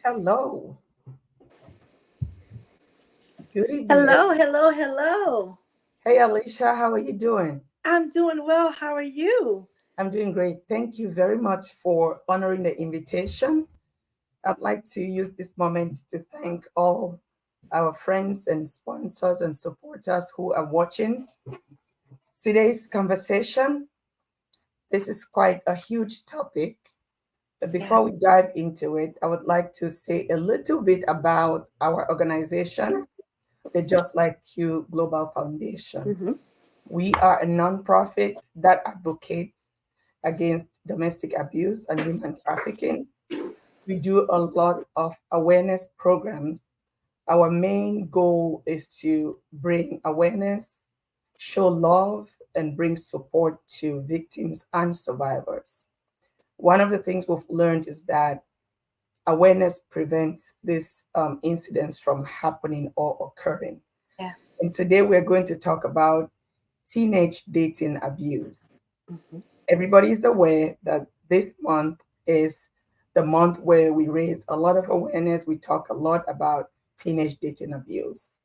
Hello. Good evening. Hello, hello, hello. Hey, Alicia, how are you doing? I'm doing well. How are you? I'm doing great. Thank you very much for honoring the invitation. I'd like to use this moment to thank all our friends and sponsors and supporters who are watching today's conversation. This is quite a huge topic. But Yeah. before we dive into it, I would like to say a little bit about our organization, the Just Like You Global Foundation. hmm We are a nonprofit that advocates against domestic abuse and human trafficking. We do a lot of awareness programs. Our main goal is to bring awareness, show love, and bring support to victims and survivors. One of the things we've learned is that awareness prevents these incidents from happening or occurring. Yeah. And today we're going to talk about teenage dating abuse. hmm Everybody is aware that this month is the month where we raise a lot of awareness. We talk a lot about teenage dating abuse.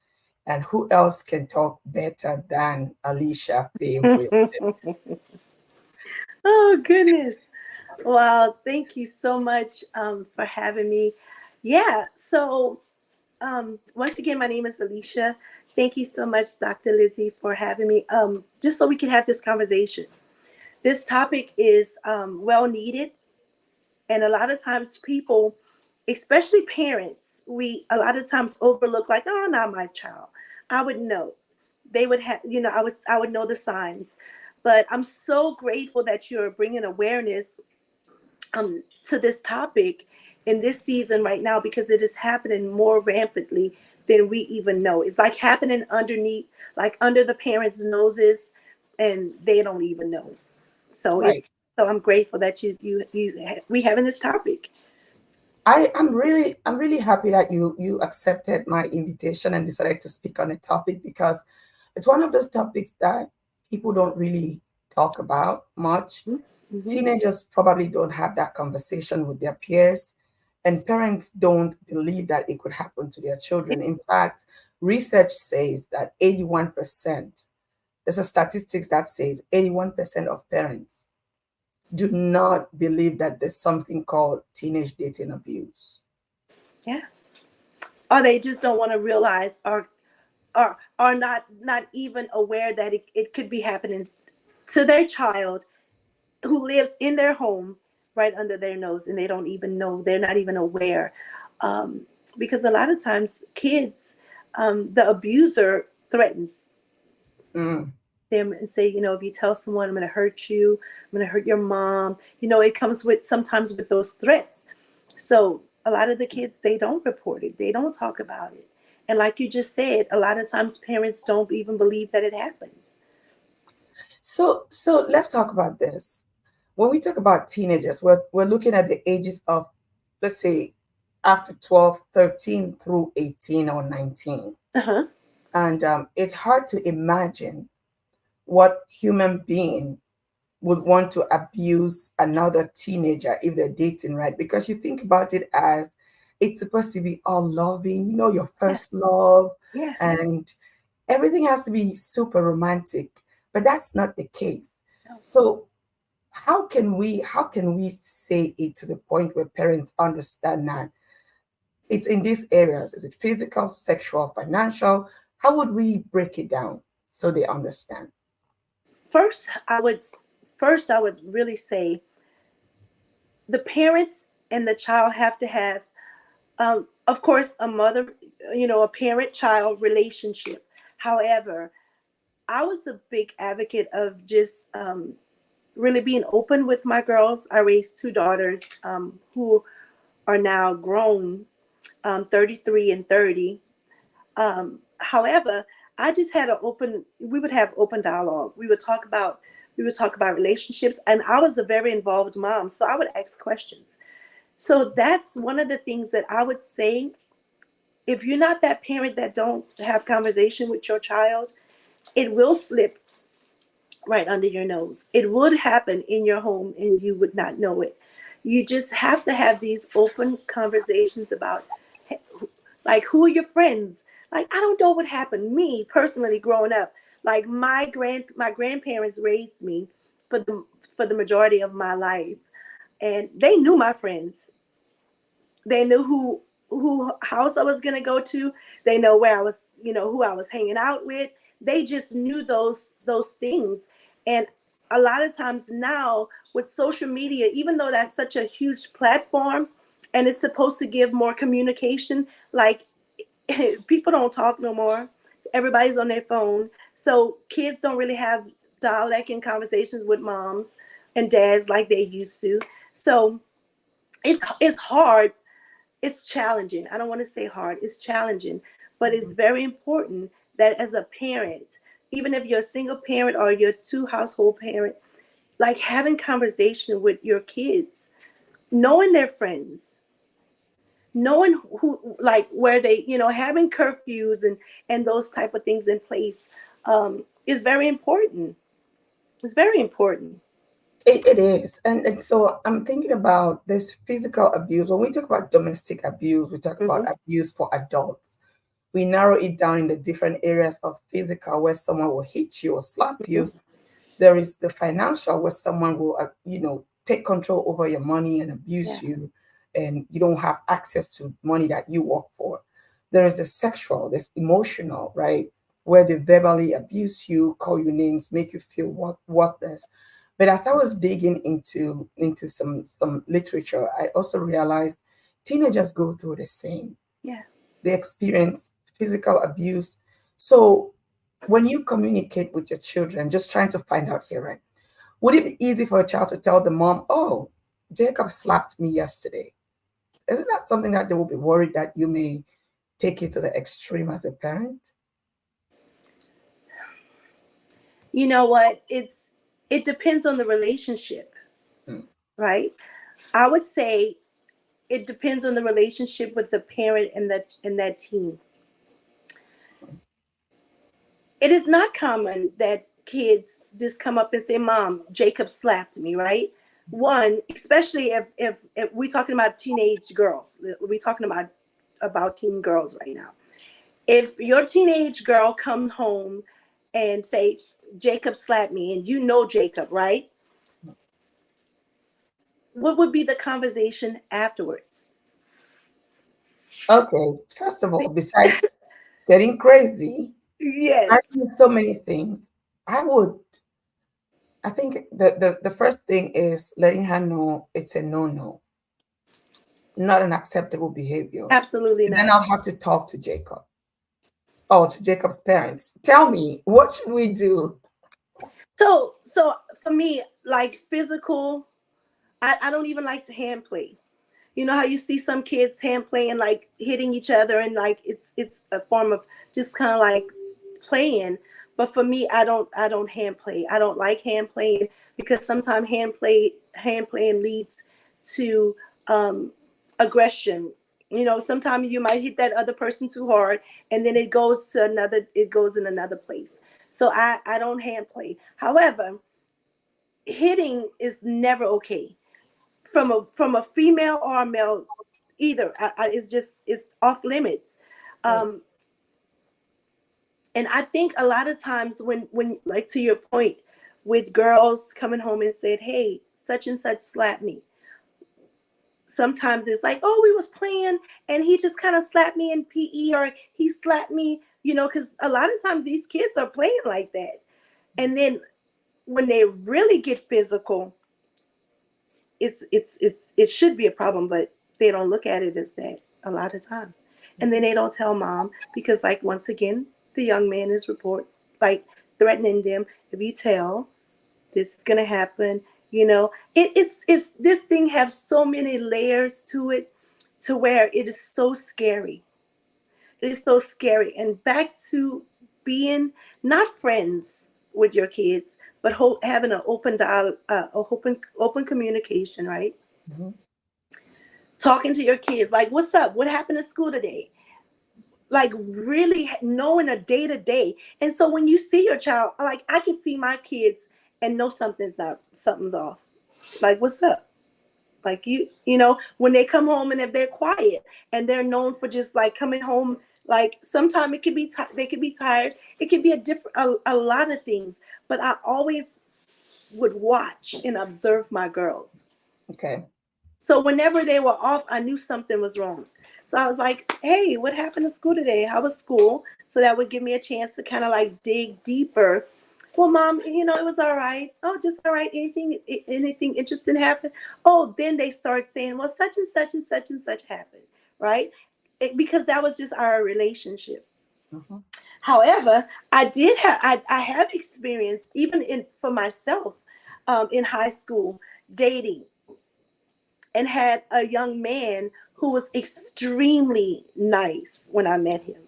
And who else can talk better than Alicia Faye Wilson? Oh, goodness. Well, thank you so much for having me. Yeah. Once again, my name is Alicia. Thank you so much, Dr. Lizzie, for having me. Just so we can have this conversation. This topic is well needed. And a lot of times people, especially parents, we a lot of times overlook, like, oh, not my child. I would know. They would have, I would know the signs. But I'm so grateful that you're bringing awareness to this topic in this season right now, because it is happening more rampantly than we even know. It's like happening underneath, like under the parents' noses, and they don't even know. So Right. I'm grateful that we having this topic. I'm really happy that you accepted my invitation and decided to speak on a topic because it's one of those topics that people don't really talk about much. Mm-hmm. Teenagers probably don't have that conversation with their peers, and parents don't believe that it could happen to their children. In fact, research says that 81%, there's a statistics that says 81% of parents do not believe that there's something called teenage dating abuse. Yeah. Or they just don't want to realize, or are not even aware that it could be happening to their child who lives in their home right under their nose, and they don't even know. They're not even aware. um, because a lot of times kids, the abuser threatens Mm. them and say, if you tell someone, I'm going to hurt you, I'm going to hurt your mom. It comes with sometimes with those threats. So a lot of the kids, they don't report it, they don't talk about it. And like you just said, a lot of times parents don't even believe that it happens. So let's talk about this. When we talk about teenagers, we're looking at the ages of, let's say, after 12, 13 through 18 or 19. Uh-huh. And it's hard to imagine what human being would want to abuse another teenager if they're dating, right? Because you think about it as it's supposed to be all loving, your Yeah. first love, Yeah. and everything has to be super romantic. But that's not the case. No. So how can we say it to the point where parents understand that it's in these areas? Is it physical, sexual, financial? How would we break it down so they understand? First I would really say the parents and the child have to have, of course, a mother, a parent child relationship. However, I was a big advocate of just really being open with my girls. I raised two daughters, who are now grown, 33 and 30. However, I just had we would have open dialogue. We would talk about relationships, and I was a very involved mom, so I would ask questions. So that's one of the things that I would say. If you're not that parent that don't have conversation with your child, it will slip right under your nose. It would happen in your home and you would not know it. You just have to have these open conversations about, like, who are your friends? Like, I don't know what happened. Me personally, growing up, like my grandparents raised me for the majority of my life, and they knew my friends. They knew who house I was gonna go to. They know where I was, who I was hanging out with. They just knew those things. And a lot of times now with social media, even though that's such a huge platform and it's supposed to give more communication, like, people don't talk no more. Everybody's on their phone. So kids don't really have dialect and conversations with moms and dads like they used to. So it's hard, it's challenging. I don't want to say hard, it's challenging, but it's very important that as a parent, even if you're a single parent or you're two household parent, like having conversation with your kids, knowing their friends, knowing who, like where they, having curfews and those type of things in place, is very important. It's very important. It is. And so I'm thinking about this physical abuse. When we talk about domestic abuse, we talk about Hmm. abuse for adults. We narrow it down in the different areas of physical where someone will hit you or slap you. There is the financial where someone will, take control over your money and abuse Yeah. you, and you don't have access to money that you work for. There is the sexual, there's emotional, right? Where they verbally abuse you, call you names, make you feel worthless. But as I was digging into some literature, I also realized teenagers go through the same. Yeah. They experience physical abuse. So when you communicate with your children, just trying to find out here, right? Would it be easy for a child to tell the mom, "Oh, Jacob slapped me yesterday"? Isn't that something that they will be worried that you may take it to the extreme as a parent? You know what, it depends on the relationship, Mm. right? I would say it depends on the relationship with the parent and that teen. It is not common that kids just come up and say, "Mom, Jacob slapped me," right? One, especially if we're talking about teenage girls, we're talking about teen girls right now. If your teenage girl come home and say, "Jacob slapped me," and you know Jacob, right? What would be the conversation afterwards? Okay, first of all, besides getting crazy, I Yes, think so many things. I would, I think the first thing is letting her know it's a no, not an acceptable behavior. absolutely And then not. I'll have to talk to Jacob or to Jacob's parents. Tell me, what should we do? So for me, like physical, I don't even like to hand play. You know how you see some kids hand playing, like hitting each other, and like it's a form of just kind of like playing. But for me, I don't hand play. I don't like hand playing because sometimes hand playing leads to aggression. Sometimes you might hit that other person too hard, and then it goes in another place. So I don't hand play. However, hitting is never okay from a female or a male either. It's off limits. um and I think a lot of times when like to your point, with girls coming home and said, "Hey, such and such slapped me," sometimes it's like, "Oh, we was playing and he just kind of slapped me in PE, or he slapped me," because a lot of times these kids are playing like that. And then when they really get physical, it should be a problem, but they don't look at it as that a lot of times. And then they don't tell mom because, like, once again, the young man is like threatening them. If you tell, this is gonna happen. It's this thing have so many layers to it, to where it is so scary. It is so scary. And back to being not friends with your kids, but having an open dial, open communication, right? Mhm. Talking to your kids, like, "What's up? What happened at school today?" Like, really knowing a day to day. And so when you see your child, like, I can see my kids and know something's off. Like, "What's up?" Like you know, when they come home and if they're quiet and they're known for just like coming home, like sometimes it could be they could be tired. It could be a lot of things. But I always would watch and observe my girls. Okay. So whenever they were off, I knew something was wrong. So I was like, hey, what happened to school today? How was school? So that would give me a chance to kind of like dig deeper. Well, mom, you know, it was all right. Oh, just all right. Anything interesting happened? Oh, then they start saying, well, such and such and such and such happened, right? Because that was just our relationship. Mm-hmm. However, I have experienced even in for myself in high school dating and had a young man who was extremely nice when I met him.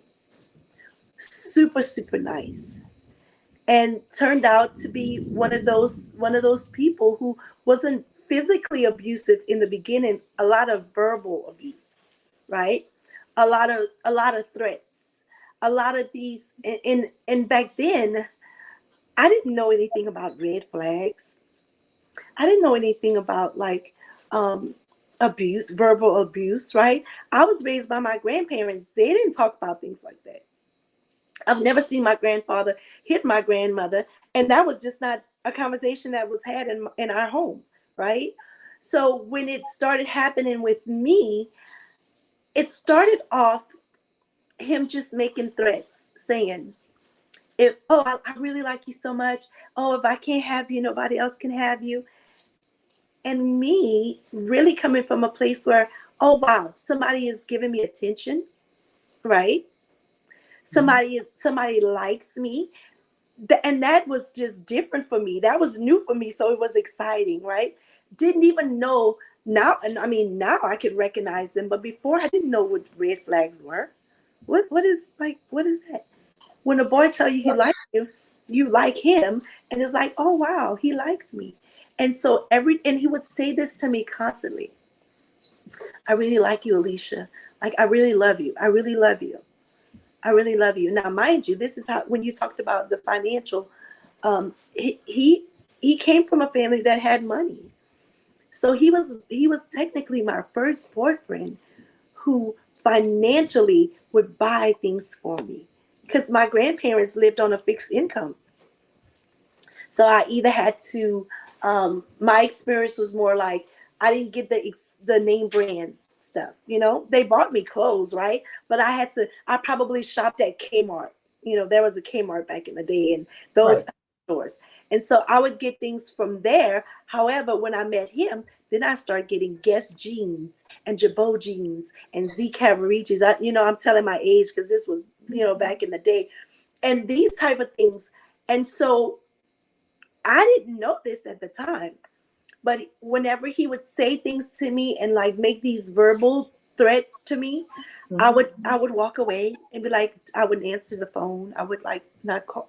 Super, super nice. And turned out to be one of those people who wasn't physically abusive in the beginning, a lot of verbal abuse, right? A lot of threats, a lot of these and back then I didn't know anything about red flags. I didn't know anything about like um, abuse, verbal abuse, right? I was raised by my grandparents. They didn't talk about things like that. I've never seen my grandfather hit my grandmother, and that was just not a conversation that was had in our home, right? So when it started happening with me, it started off him just making threats, saying, "If I really like you so much. Oh, if I can't have you, nobody else can have you." And me really coming from a place where, oh wow, somebody is giving me attention, right? Mm-hmm. Somebody likes me. And that was just different for me. That was new for me, so it was exciting, right? Didn't even know now, and I mean now I could recognize them, but before I didn't know what red flags were. What is that? When a boy tell you he likes you, you like him, and it's like, oh wow, he likes me. And so and he would say this to me constantly. I really like you, Alicia. Like I really love you. I really love you. I really love you. Now, mind you, this is how when you talked about the financial, he came from a family that had money, so he was technically my first boyfriend who financially would buy things for me because my grandparents lived on a fixed income. So I either had to. My experience was more like I didn't get the name brand stuff. You know, they bought me clothes, right? But I had to. I probably shopped at Kmart. You know, there was a Kmart back in the day, and those Right. type of stores. And so I would get things from there. However, when I met him, then I started getting Guess jeans and Jabot jeans and Z Cavaricis. I'm telling my age because this was, back in the day, and these type of things. And so I didn't know this at the time, but whenever he would say things to me and like make these verbal threats to me, I Mm-hmm. would I would walk away and be like, I wouldn't answer the phone. I would like not call,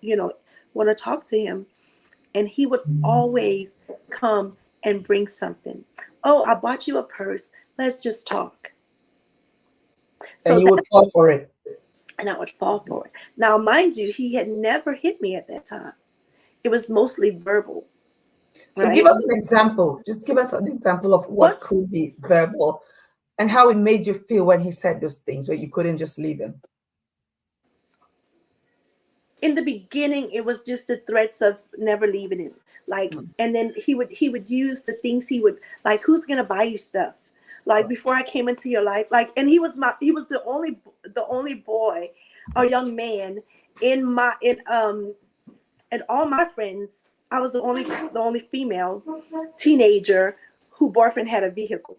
want to talk to him, and he would always come and bring something. Oh, I bought you a purse. Let's just talk. And So you would that fall for it. and I would fall for it. Now, mind you, he had never hit me at that time. It was mostly verbal, So give right? us an example. Just give us an example of what What could be verbal and how it made you feel when he said those things where you couldn't just leave him. in the beginning it was just the threats of never leaving him, like, Mm. and then he would use the things he would like, who's gonna buy you stuff, like before I came into your life, like, and he was the only boy or young man in my in and all my friends. I was the only female teenager who boyfriend had a vehicle.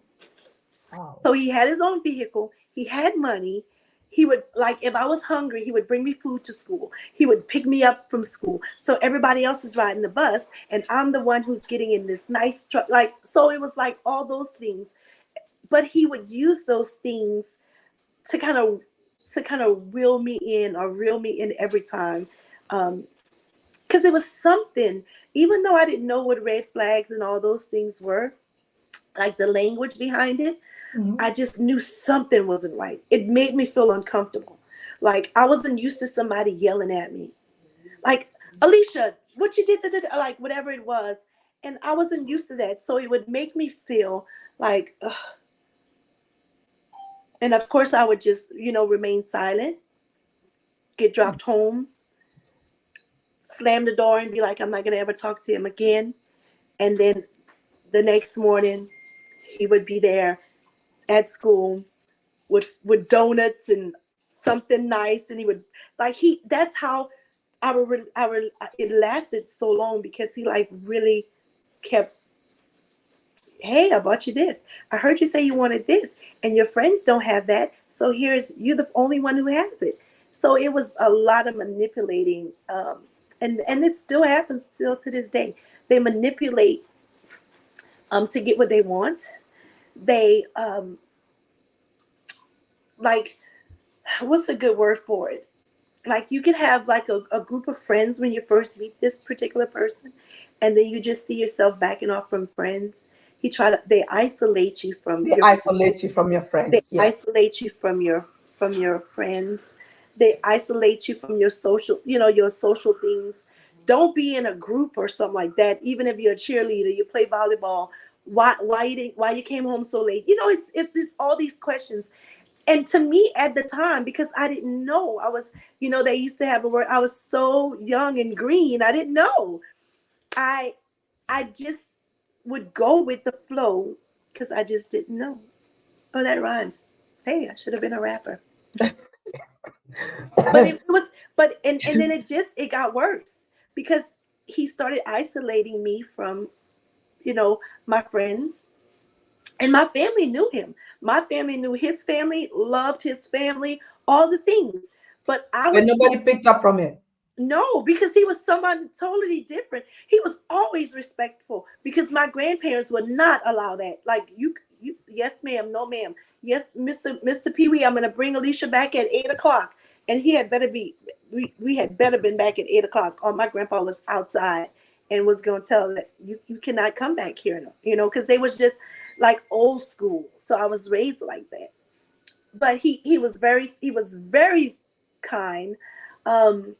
Wow. So he had his own vehicle. He had money. He would, like, if I was hungry, he would bring me food to school. He would pick me up from school. So everybody else is riding the bus, and I'm the one who's getting in this nice truck. Like, so it was like all those things. But he would use those things to kind of reel me in or reel me in every time. Because it was something, even though I didn't know what red flags and all those things were, like the language behind it, Mhm. I just knew something wasn't right. It made me feel uncomfortable. Like I wasn't used to somebody yelling at me. Like, Alicia, what you did, like whatever it was. And I wasn't used to that. So it would make me feel Like, ugh. And of course, I would just, remain silent, get dropped home, slam the door, and be like, I'm not gonna ever talk to him again. And then the next morning, he would be there at school with donuts and something nice, and he would like he. That's how our it lasted so long, because he like really kept, hey, I bought you this. I heard you say you wanted this, and your friends don't have that. So here's you, the only one who has it. So it was a lot of manipulating, and it still happens still to this day. They manipulate to get what they want. They like, what's a good word for it? Like, you can have like a group of friends when you first meet this particular person, and then you just see yourself backing off from friends. They isolate you from They your isolate you from your they friends. Yes. isolate you from your friends. They isolate you from your social, your social things. Don't be in a group or something like that. Even if you're a cheerleader, you play volleyball. Why you came home so late? It's just all these questions. And to me at the time, because I didn't know, I was, they used to have a word. I was so young and green. I didn't know. I I just would go with the flow because I just didn't know. Oh, that rhymed. Hey, I should have been a rapper. But it was, and then it got worse, because he started isolating me from, my friends, and my family knew him. My family knew his family, loved his family, all the things. But I But would see. nobody picked up from it. No, because he was someone totally different. He was always respectful, because my grandparents would not allow that. Like, yes, ma'am, no, ma'am. Yes, Mr. Pee Wee, I'm gonna bring Alicia back at 8 o'clock, and he had better be. We had better been back at 8 o'clock. Or my grandpa was outside and was gonna tell that you cannot come back here, because they was just like old school. So I was raised like that. But he was very kind. Um,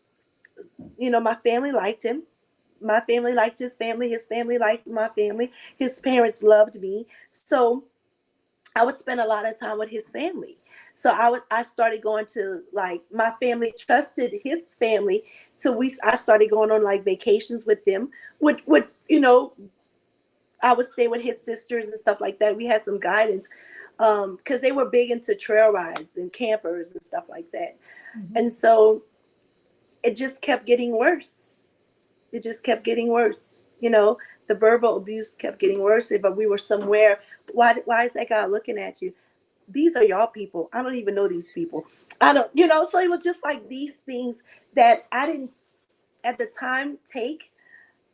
my family liked him. My family liked his family. His family liked my family. His parents loved me. So I would spend a lot of time with his family. So I started going to, like, my family trusted his family. So I started going on like vacations with them. I would stay with his sisters and stuff like that. We had some guidance, because they were big into trail rides and campers and stuff like that. Mhm. And so it just kept getting worse. It just kept getting worse. The verbal abuse kept getting worse. If we were somewhere, why is that guy looking at you? These are y'all people. I don't even know these people. I don't, so it was just like these things that I didn't at the time take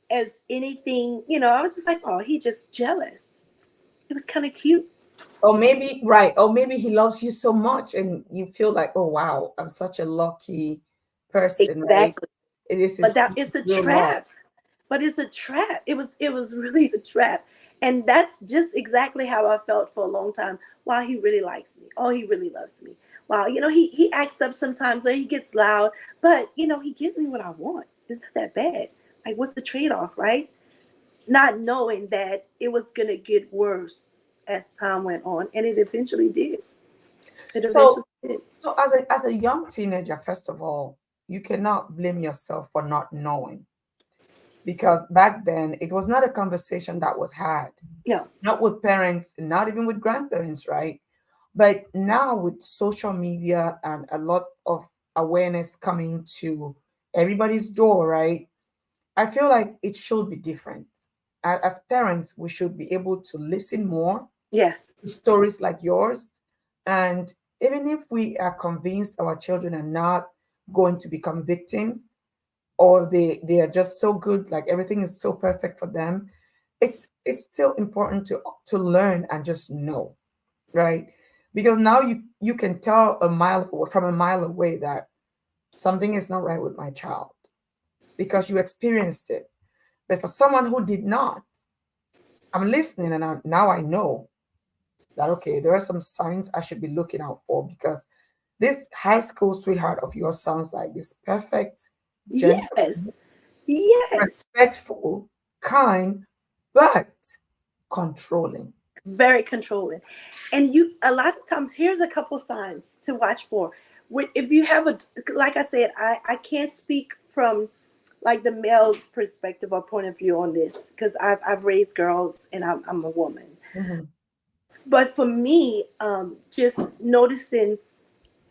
as anything. I was just like, oh, he just jealous. It was kind of cute. Or maybe, right, or maybe he loves you so much and you feel like, oh wow, I'm such a lucky person, right? Exactly. It is But his that it's a real love. trap. But it's a trap. It was really a trap. And that's just exactly how I felt for a long time. Wow, he really likes me. Oh, he really loves me. Wow, he acts up sometimes, or he gets loud, but he gives me what I want. It's not that bad. Like, what's the trade-off, right? Not knowing that it was gonna get worse as time went on, and it eventually did. It So eventually did. so as a young teenager, first of all, you cannot blame yourself for not knowing, because back then it was not a conversation that was had, Yeah. not with parents, not even with grandparents, right? But now with social media and a lot of awareness coming to everybody's door, right? I feel like it should be different. As parents, we should be able to listen more Yes. to stories like yours. And even if we are convinced our children are not going to become victims, or they are just so good, like everything is so perfect for them, it's still important to learn and just know, right? Because now you can tell from a mile away that something is not right with my child because you experienced it. But for someone who did not, I'm listening, and now I know that, okay, there are some signs I should be looking out for, because this high school sweetheart of yours sounds like this perfect, gentle, Yes. Yes. respectful, kind, but controlling. very controlling. And you, a lot of times, here's a couple signs to watch for. If you have a, like I said, I can't speak from like the male's perspective or point of view on this because I've raised girls and I'm a woman. Mm-hmm. But for me, just noticing,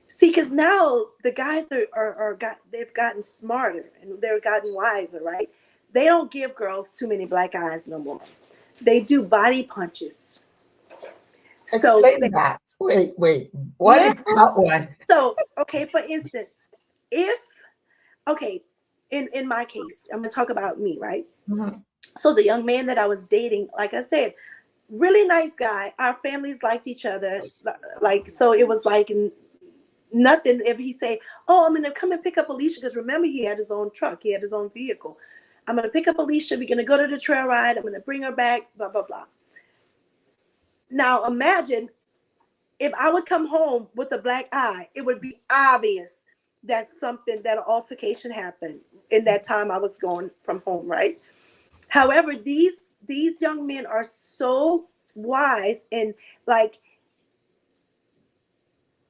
see, because now the guys they've gotten smarter and they've gotten wiser, right? They don't give girls too many black eyes no more. They do body punches. So Explain that. Wait. What yeah. is that one? So okay, for instance, if okay, in my case, I'm gonna talk about me, right? Mm-hmm. So the young man that I was dating, like I said, really nice guy. Our families liked each other, like so. It was like nothing if he say, "Oh, I'm gonna come and pick up Alicia," because remember he had his own truck, he had his own vehicle. I'm gonna pick up Alicia. We're gonna go to the trail ride. I'm gonna bring her back. Blah blah blah. Now imagine if I would come home with a black eye, it would be obvious that something, that an altercation happened in that time I was going from home, right? However, these young men are so wise and like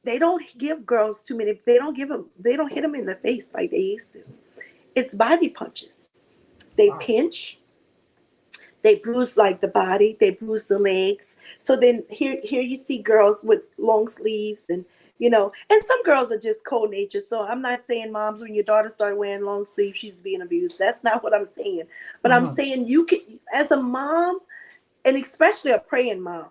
they don't give girls too many. They don't hit them in the face like they used to. It's body punches. They Wow. pinch, they bruise like the body, they bruise the legs. So then here you see girls with long sleeves and and some girls are just cold natured. So I'm not saying moms, when your daughter started wearing long sleeves, she's being abused. That's not what I'm saying. But I'm Mm-hmm. saying you can, as a mom, and especially a praying mom,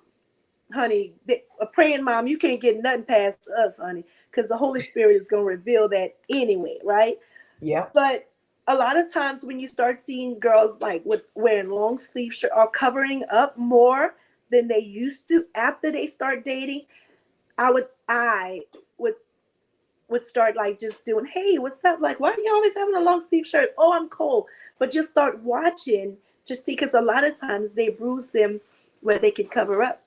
honey, a praying mom, you can't get nothing past us, honey, because the Holy Spirit is going to reveal that anyway, right? Yeah. But a lot of times when you start seeing girls like with wearing long sleeve shirt or covering up more than they used to after they start dating, I would would start like just doing, hey, what's up? Like, why are you always having a long sleeve shirt? Oh, I'm cold. But just start watching, just see, because a lot of times they bruise them where they can cover up.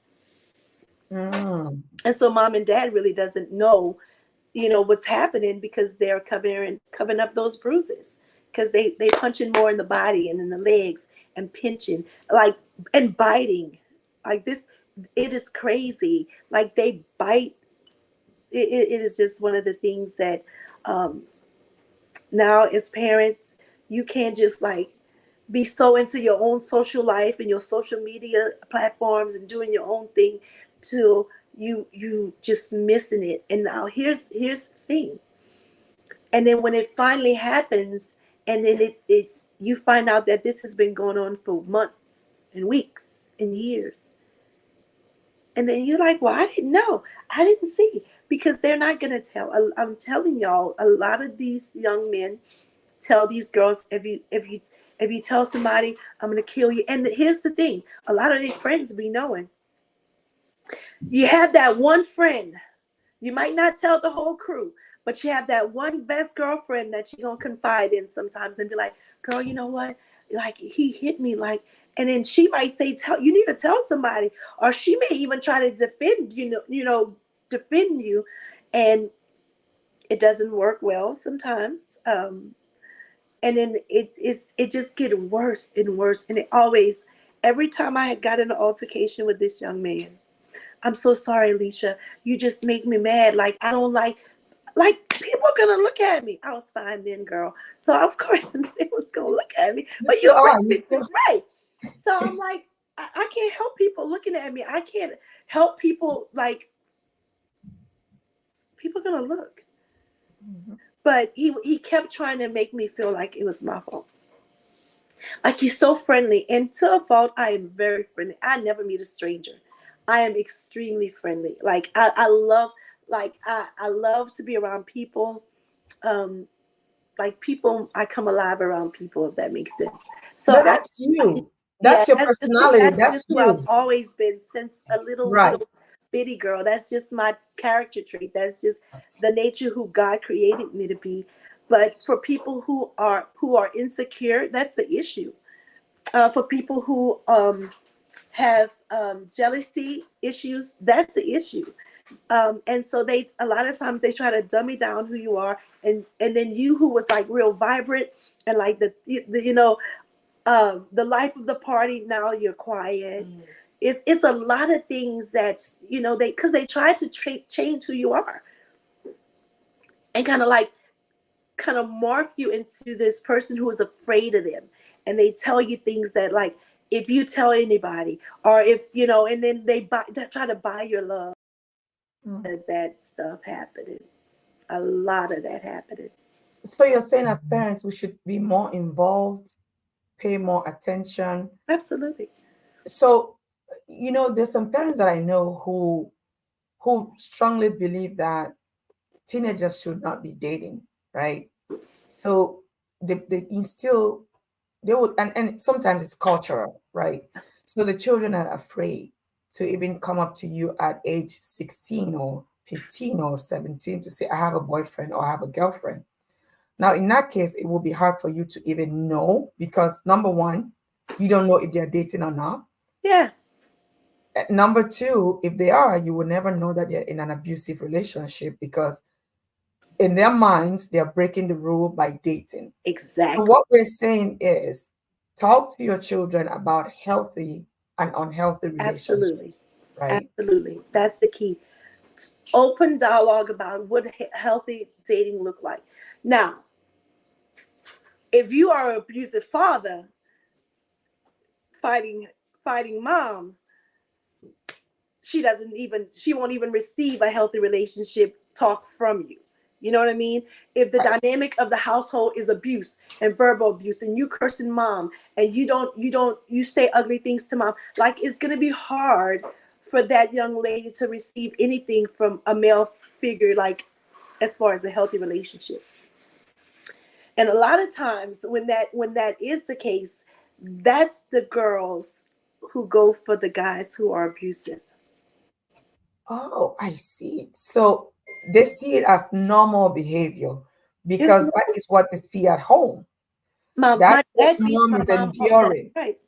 Mm. And so mom and dad really doesn't know, what's happening because they're covering up those bruises because they punching more in the body and in the legs and pinching like and biting like this. It is crazy. Like they bite. It is just one of the things that um, now as parents you can't just like be so into your own social life and your social media platforms and doing your own thing till you just missing it. And now here's the thing. And then when it finally happens, and then it you find out that this has been going on for months and weeks and years. And then you're like, well, I didn't know. I didn't see. Because they're not gonna tell. I'm telling y'all, a lot of these young men tell these girls, if you tell somebody, I'm gonna kill you. And here's the thing, a lot of their friends be knowing. You have that one friend, you might not tell the whole crew, but you have that one best girlfriend that you're gonna confide in sometimes and be like, girl, you know what, like he hit me, like, and then she might say, tell you need to tell somebody, or she may even try to defend defend you. And it doesn't work well sometimes. And then it just get worse and worse. And it always, every time I got in an altercation with this young man, I'm so sorry, Alicia. You just make me mad. Like I don't like people are gonna look at me. I was fine then, girl. So of course they was gonna look at me. You But still you bring are. You me to still. right. So I'm like, I can't help people looking at me. I can't help people, like people are gonna look. Mhm. But he kept trying to make me feel like it was my fault. Like he's so friendly, and to a fault, I am very friendly. I never meet a stranger. I am extremely friendly. Like I love, like I love to be around people. Um, like people, I come alive around people, if that makes sense. So But that's you. yeah, That's your personality. that's That's just who I've you. always been since a Right. little bitty girl. That's just my character trait. That's just the nature who God created me to be. But for people who are insecure, that's the issue. For people who have jealousy issues, that's the issue. And so they, a lot of times they try to dummy down who you are, and then you who was like real vibrant and like the life of the party, now you're quiet. It's a lot of things that, they, because they try to change who you are, and kind of morph you into this person who is afraid of them, and they tell you things that, like, if you tell anybody, or if and then they try to buy your love. Mm. That stuff happening, a lot of that happening. So you're saying as parents we should be more involved, pay more attention. Absolutely. So, there's some parents that I know who strongly believe that teenagers should not be dating, right? So they instill, they would, and sometimes it's cultural, right? So the children are afraid to even come up to you at age 16 or 15 or 17 to say, I have a boyfriend or I have a girlfriend. Now, in that case, it will be hard for you to even know because number one, you don't know if they're dating or not. Yeah. Number two, if they are, you will never know that they're in an abusive relationship because in their minds, they're breaking the rule by dating. So Exactly. what we're saying is talk to your children about healthy and unhealthy relationships, Absolutely. right? Absolutely. That's the key. Open dialogue about what healthy dating look like. Now, if you are an abusive father fighting fighting mom, she won't even receive a healthy relationship talk from you. You know what I mean? If the Right. dynamic of the household is abuse and verbal abuse, and you cursing mom, and you say ugly things to mom, like, it's gonna be hard for that young lady to receive anything from a male figure, like, as far as a healthy relationship. And a lot of times when that is the case, that's the girls who go for the guys who are abusive. Oh, I see it. So they see it as normal behavior It's because that is what they see at home. my That's what dad beats mom my is mom all, that's enduring. right.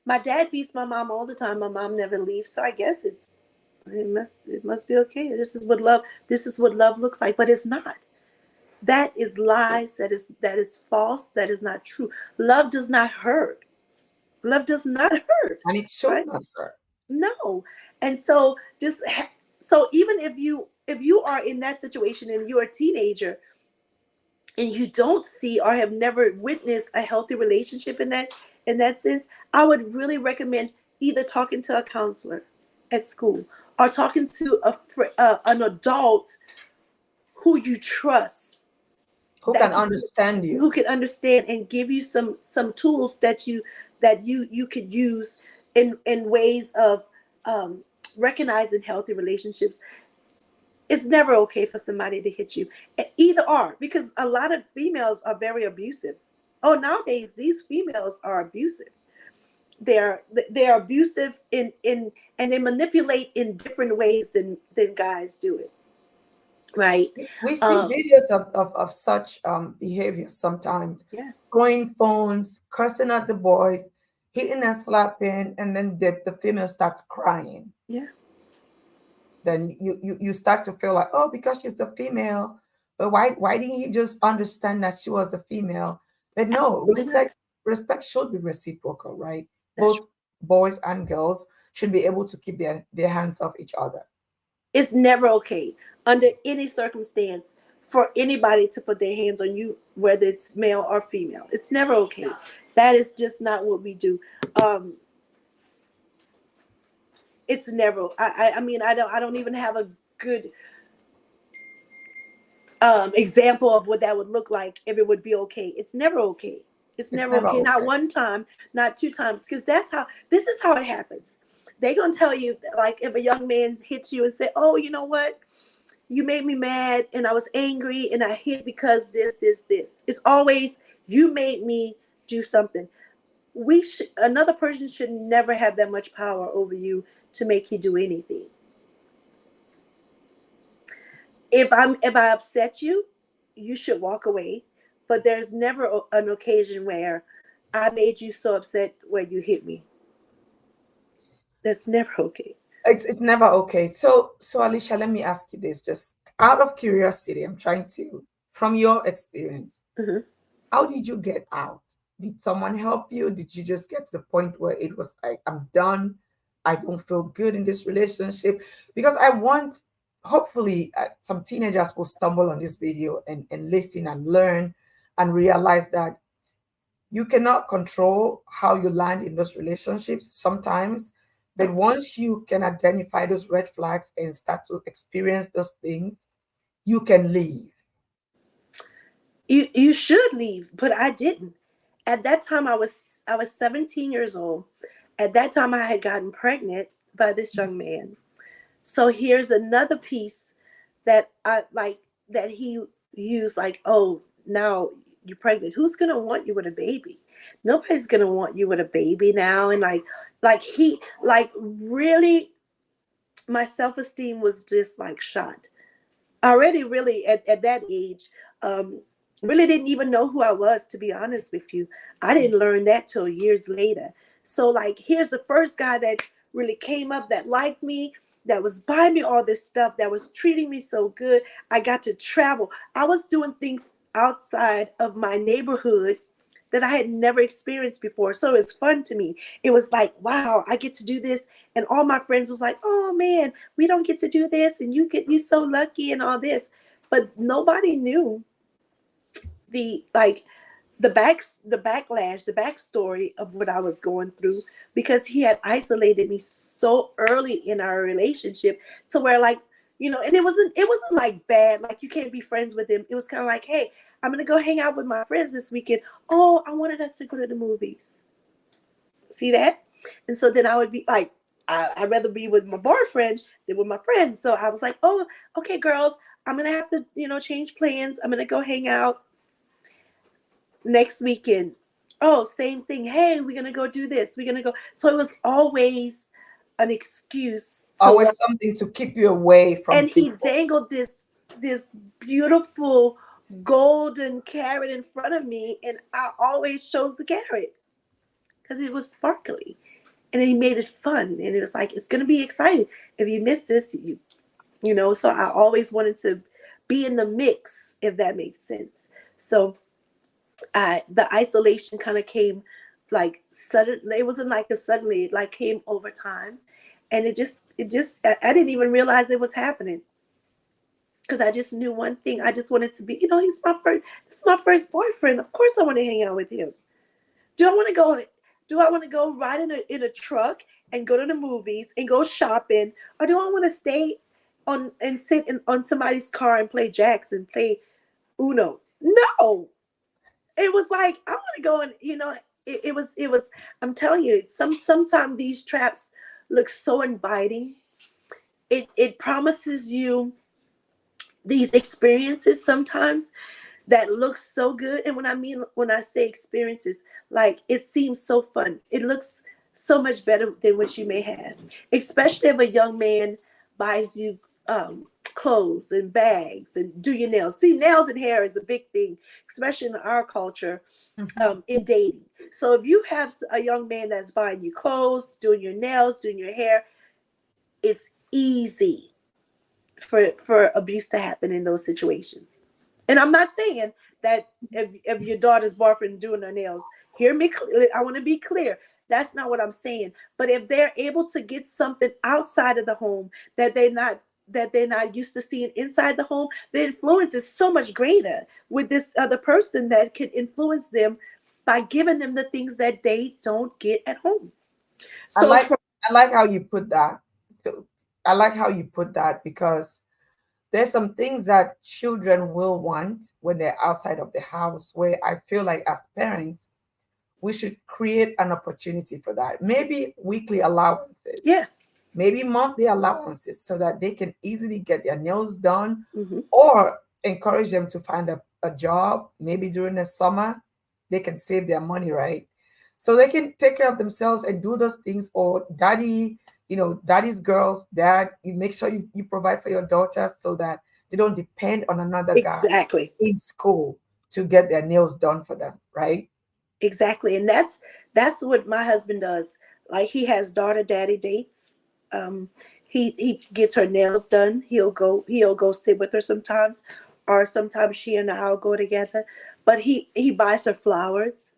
My dad beats my mom all the time. My mom never leaves, so I guess it must be okay. This is what love looks like, but it's not. That is lies. That is false. That is not true. Love does not hurt. Love does not hurt, And it should right? not hurt. No. And so so even if you are in that situation and you're a teenager and you don't see or have never witnessed a healthy relationship in that sense, I would really recommend either talking to a counselor at school, or talking to an adult who you trust, Who can understand you? who can understand and give you some tools that you could use in ways of um, recognizing healthy relationships. It's never okay for somebody to hit you, either or, because a lot of females are very abusive. Oh, nowadays these females are abusive. They're abusive in and they manipulate in different ways than guys do it, right? We see um videos of such behavior sometimes, yeah. throwing phones, cursing at the boys, hitting and slapping, and then the female starts crying. Yeah. Then you start to feel like, oh, because she's a female, but why didn't he just understand that she was a female? But no, Absolutely not. respect should be reciprocal, right? That's Both boys and girls should be able to keep their hands off each other. It's never okay under any circumstance for anybody to put their hands on you, whether it's male or female. It's never okay. That is just not what we do. Um, it's never. I mean, I don't even have a good example of what that would look like if it would be okay. It's never okay. It's It's never never okay. Not okay. one time, not two times, because this is how it happens. They gonna tell you, like, if a young man hits you and say, "Oh, you know what? You made me mad and I was angry and I hit because this." It's always, you made me do something. Another person should never have that much power over you to make you do anything. If I upset you, you should walk away. But there's never an occasion where I made you so upset where you hit me. That's never okay. It's never okay. So Alicia, let me ask you this, just out of curiosity. I'm trying to, from your experience, Mhm. how did you get out? Did someone help you? Did you just get to the point where it was like, I'm done? I don't feel good in this relationship. Because I want, hopefully, some teenagers will stumble on this video and listen and learn and realize that you cannot control how you land in those relationships sometimes. But once you can identify those red flags and start to experience those things, you can leave. You should leave, but I didn't. At that time, I was 17 years old. At that time, I had gotten pregnant by this young man. So here's another piece that I like that he used, like, oh, now you're pregnant. Who's gonna want you with a baby? Nobody's gonna want you with a baby now. And like really, my self-esteem was just like shot. Already really at that age, um, really didn't even know who I was, to be honest with you. I didn't learn that till years later. So like here's the first guy that really came up, that liked me, that was buying me all this stuff, that was treating me so good. I got to travel. I was doing things outside of my neighborhood that I had never experienced before. So it was fun to me. It was like, wow, I get to do this. And all my friends was like, oh man, we don't get to do this. And you so lucky and all this. But nobody knew the like the backlash, the backstory of what I was going through, because he had isolated me so early in our relationship to where, like, and it wasn't like bad, like you can't be friends with him. It was kind of like, hey, I'm gonna go hang out with my friends this weekend. Oh, I wanted us to go to the movies. See that? And so then I would be like, I'd rather be with my boyfriend than with my friends. So I was like, oh, okay, girls, I'm gonna have to, change plans. I'm gonna go hang out next weekend. Oh, same thing. Hey, we're gonna go do this. We're gonna go. So it was always an excuse to Always lie. something to keep you away from And he people. dangled this beautiful golden carrot in front of me, and I always chose the carrot because it was sparkly, and he made it fun, and it was like, it's gonna be exciting. If you miss this, So I always wanted to be in the mix, if that makes sense. So the isolation kind of came like suddenly. It wasn't like a suddenly, it like came over time. And it just I didn't even realize it was happening, because I just knew one thing. I just wanted to be, this is my first boyfriend. Of course I want to hang out with him. Do I want to go ride in a truck and go to the movies and go shopping? Or do I want to stay on and sit on somebody's car and play jacks and play Uno? No. It was like, I want to go, and it was I'm telling you, sometimes these traps look so inviting. It promises you these experiences sometimes that looks so good. And when I say experiences, like, it seems so fun. It looks so much better than what you may have, especially if a young man buys you clothes and bags and do your nails. See, nails and hair is a big thing, especially in our culture, Mhm. in dating. So if you have a young man that's buying you clothes, doing your nails, doing your hair, it's easy for abuse to happen in those situations. And I'm not saying that if your daughter's boyfriend doing her nails, hear me clearly. I want to be clear. That's not what I'm saying. But if they're able to get something outside of the home that they're not used to seeing inside the home, the influence is so much greater with this other person that can influence them by giving them the things that they don't get at home. I So like for I like how you put that. So I like how you put that because there's some things that children will want when they're outside of the house where I feel like as parents we should create an opportunity for that. Maybe weekly allowances, yeah. maybe monthly allowances so that they can easily get their nails done, Hmm. or encourage them to find a job. Maybe during the summer, they can save their money, right? So they can take care of themselves and do those things. Or daddy, daddy's girls, dad, you make sure you provide for your daughters so that they don't depend on another guy Exactly. in school to get their nails done for them, right? Exactly. And that's what my husband does. Like, he has daughter daddy dates. Um he gets her nails done. He'll go sit with her sometimes, or sometimes she and I'll go together. But he buys her flowers.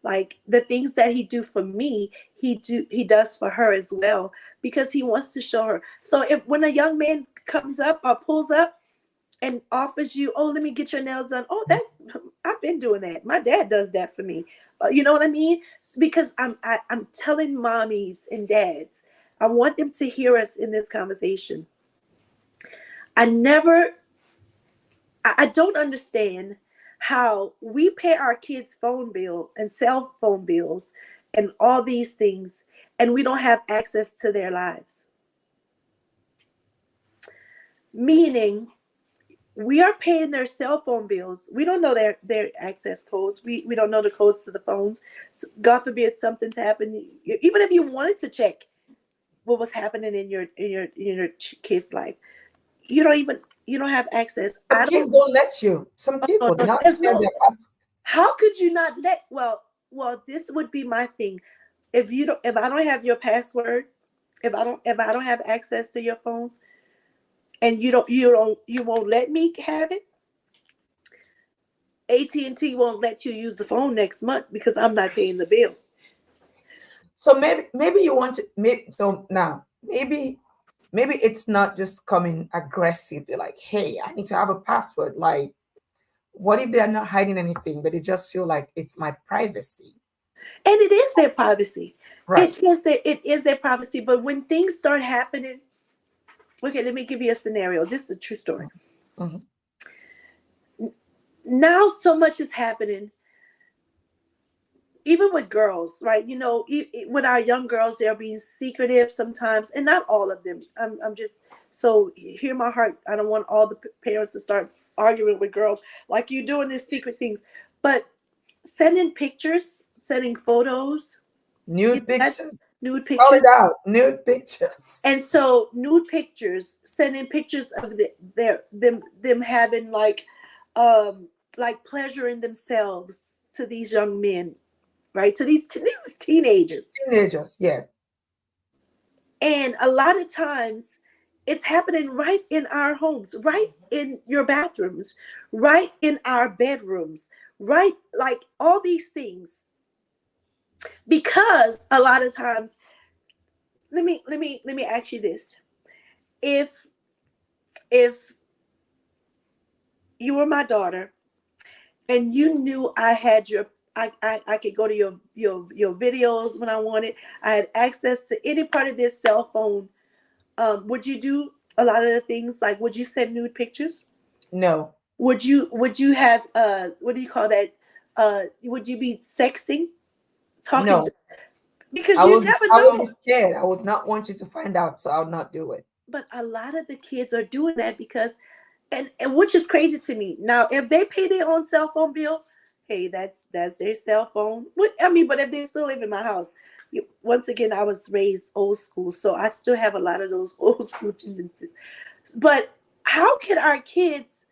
Like the things that he do for me, he does for her as well, because he wants to show her. So if when a young man comes up or pulls up and offers you, oh, let me get your nails done. Oh, that's I've been doing that. My dad does that for me. You know what I mean? Because I'm telling mommies and dads, I want them to hear us in this conversation. I never, I don't understand how we pay our kids' phone bill and cell phone bills and all these things, and we don't have access to their lives. Meaning, we are paying their cell phone bills. We don't know their access codes. We don't know the codes to the phones. So God forbid something's happened. Even if you wanted to check what was happening in your kid's life, you don't even you don't have access. Some I kids don't. don't let you. Some kids No, would no, not there's share no. their password. How could you not let? Well, this would be my thing. If you don't, if I don't have your password, if I don't have access to your phone, and you won't let me have it, AT&T won't let you use the phone next month because I'm not paying the bill. So maybe you want to maybe so now maybe it's not just coming aggressive. You're like, hey, I need to have a password. Like, what if they're not hiding anything, but they just feel like it's my privacy? And it is their privacy. Right. It is their privacy. But when things start happening, okay, let me give you a scenario. This is a true story. Hmm. Now so much is happening, even with girls, right? With our young girls, they're being secretive sometimes, and not all of them. I'm just, so hear my heart. I don't want all the parents to start arguing with girls like you doing these secret things, but sending pictures, sending photos, Nude that's pictures. nude Call pictures. it out. Nude pictures. And so nude pictures, sending pictures of them having like pleasure in themselves to these young men, right? To these teenagers. Teenagers, yes. And a lot of times it's happening right in our homes, right in your bathrooms, right in our bedrooms, right, like all these things. Because a lot of times, let me ask you this. If if you were my daughter and you knew I had I could go to your videos when I wanted, I had access to any part of this cell phone, would you do a lot of the things? Like, would you send nude pictures? No. Would you have what do you call that? Would you be sexting, talking? No. Because I you will be never I will be know. scared. I would not want you to find out, so I'll not do it. But a lot of the kids are doing that because, and which is crazy to me. Now, if they pay their own cell phone bill, hey, that's their cell phone. I mean, but if they still live in my house, once again, I was raised old school, so I still have a lot of those old school tendencies. But how can our kids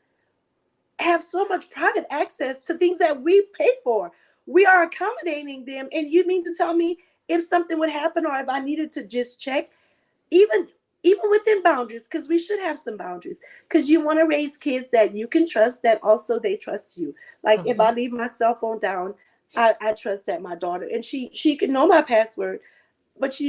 have so much private access to things that we pay for? We are accommodating them, and you mean to tell me if something would happen or if I needed to just check, even even within boundaries, because we should have some boundaries, because you want to raise kids that you can trust, that also they trust you. Like if Mhm. I leave my cell phone down, I trust that my daughter, and she can know my password. But